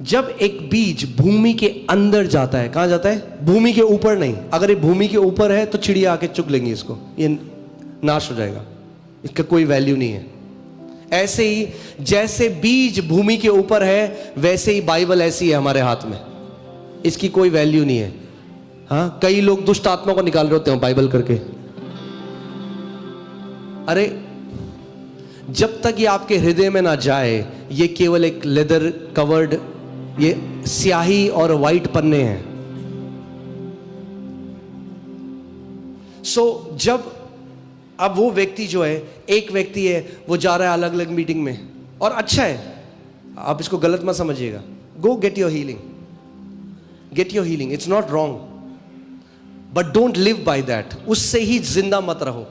Speaker 1: जब एक बीज भूमि के अंदर जाता है, कहां जाता है? भूमि के ऊपर नहीं। अगर ये भूमि के ऊपर है तो चिड़िया आके चुग लेंगी इसको, ये नाश हो जाएगा, इसका कोई वैल्यू नहीं है। ऐसे ही जैसे बीज भूमि के ऊपर है, वैसे ही बाइबल ऐसी है हमारे हाथ में, इसकी कोई वैल्यू नहीं है। हाँ, कई लोग दुष्ट आत्मा को निकाल रहे होते हैं बाइबल करके। अरे जब तक ये आपके हृदय में ना जाए, ये केवल एक लेदर कवर्ड, ये स्याही और वाइट पन्ने हैं। जब अब वो व्यक्ति जो है, एक व्यक्ति है, वो जा रहा है अलग अलग मीटिंग में, और अच्छा है, आप इसको गलत मत समझिएगा। गो get your healing, get your healing, it's not wrong, but don't live by that. उससे ही जिंदा मत रहो।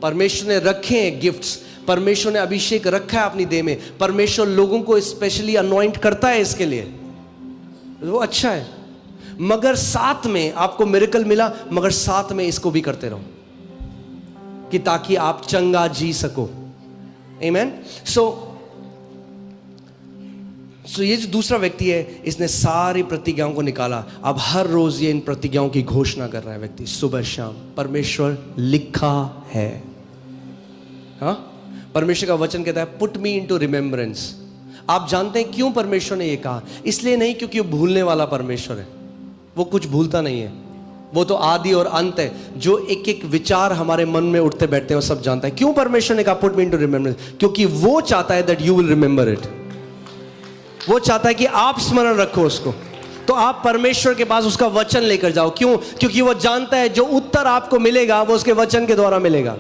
Speaker 1: परमेश्वर ने रखे हैं गिफ्ट्स, परमेश्वर ने अभिषेक रखा है अपनी देह में, परमेश्वर लोगों को स्पेशली अनॉइंट करता है इसके लिए, वो अच्छा है। मगर साथ में आपको मिरेकल मिला, मगर साथ में इसको भी करते रहो कि ताकि आप चंगा जी सको। आमीन। सो ये जो दूसरा व्यक्ति है, इसने सारी प्रतिज्ञाओं को निकाला। अब हर रोज ये इन प्रतिज्ञाओं की घोषणा कर रहा है व्यक्ति, सुबह शाम। परमेश्वर लिखा है, हाँ, परमेश्वर का वचन कहता है पुट मी इनटू रिमेम्बरेंस। आप जानते हैं क्यों परमेश्वर ने ये कहा? इसलिए नहीं क्योंकि वो भूलने वाला परमेश्वर है, वो कुछ भूलता नहीं है, वो तो आदि और अंत है। जो एक एक विचार हमारे मन में उठते बैठते हैं वो सब जानता है। क्यों परमेश्वर ने कहा पुट मी इनटू रिमेम्बरेंस? क्योंकि वो चाहता है that you will remember it. वो चाहता है कि आप स्मरण रखो उसको। तो आप परमेश्वर के पास उसका वचन लेकर जाओ। क्यों? क्योंकि वो जानता है जो उत्तर आपको मिलेगा वो उसके वचन के द्वारा मिलेगा।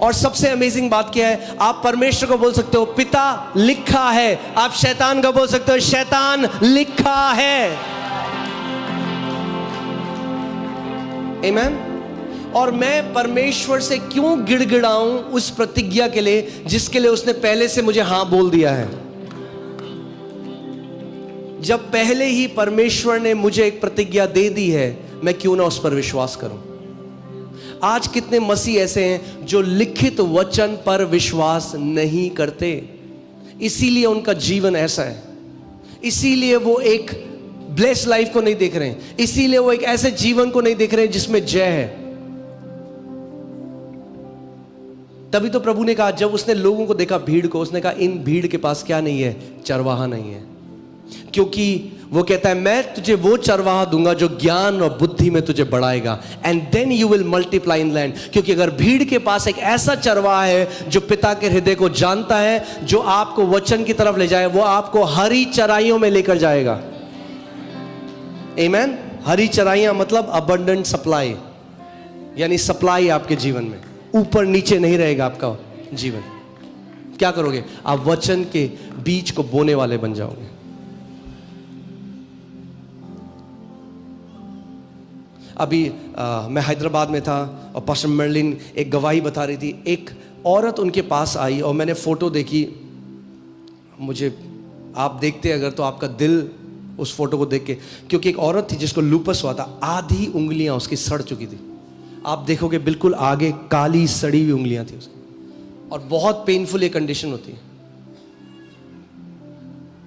Speaker 1: और सबसे अमेजिंग बात क्या है, आप परमेश्वर को बोल सकते हो पिता लिखा है, आप शैतान को बोल सकते हो शैतान लिखा है। आमीन। और मैं परमेश्वर से क्यों गिड़गिड़ाऊं उस प्रतिज्ञा के लिए जिसके लिए उसने पहले से मुझे हां बोल दिया है। जब पहले ही परमेश्वर ने मुझे एक प्रतिज्ञा दे दी है, मैं क्यों ना उस पर विश्वास करूं। आज कितने मसीह ऐसे हैं जो लिखित वचन पर विश्वास नहीं करते, इसीलिए उनका जीवन ऐसा है, इसीलिए वो एक ब्लेस लाइफ को नहीं देख रहे हैं, इसीलिए वो एक ऐसे जीवन को नहीं देख रहे हैं जिसमें जय है। तभी तो प्रभु ने कहा, जब उसने लोगों को देखा, भीड़ को, उसने कहा इन भीड़ के पास क्या नहीं है? चरवाहा नहीं है। क्योंकि वो कहता है मैं तुझे वो चरवाहा दूंगा जो ज्ञान और बुद्धि में तुझे बढ़ाएगा, and then you will multiply in land. क्योंकि अगर भीड़ के पास एक ऐसा चरवाहा है जो पिता के हृदय को जानता है, जो आपको वचन की तरफ ले जाए, वो आपको हरी चराइयों में लेकर जाएगा। आमीन। हरी चराइयां मतलब अबंडेंट सप्लाई, यानी सप्लाई आपके जीवन में, ऊपर नीचे नहीं रहेगा आपका जीवन। क्या करोगे? आप वचन के बीज को बोने वाले बन जाओगे। अभी मैं हैदराबाद में था और पास्टर मर्लिन एक गवाही बता रही थी। एक औरत उनके पास आई और मैंने फ़ोटो देखी। मुझे, आप देखते अगर तो आपका दिल उस फोटो को देख के, क्योंकि एक औरत थी जिसको लूपस हुआ था, आधी उंगलियां उसकी सड़ चुकी थी। आप देखोगे बिल्कुल आगे काली सड़ी हुई उंगलियां थी उसकी, और बहुत पेनफुल ये कंडीशन होती है।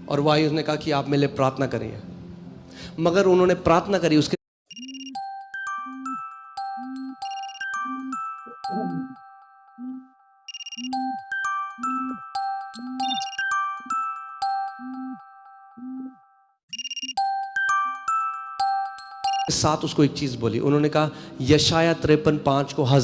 Speaker 1: और वही उसने कहा कि आप मेरे लिए प्रार्थना करिए। मगर उन्होंने प्रार्थना करी, उसके साथ उसको एक चीज बोली। उन्होंने कहा यशाया 53:5 को 1000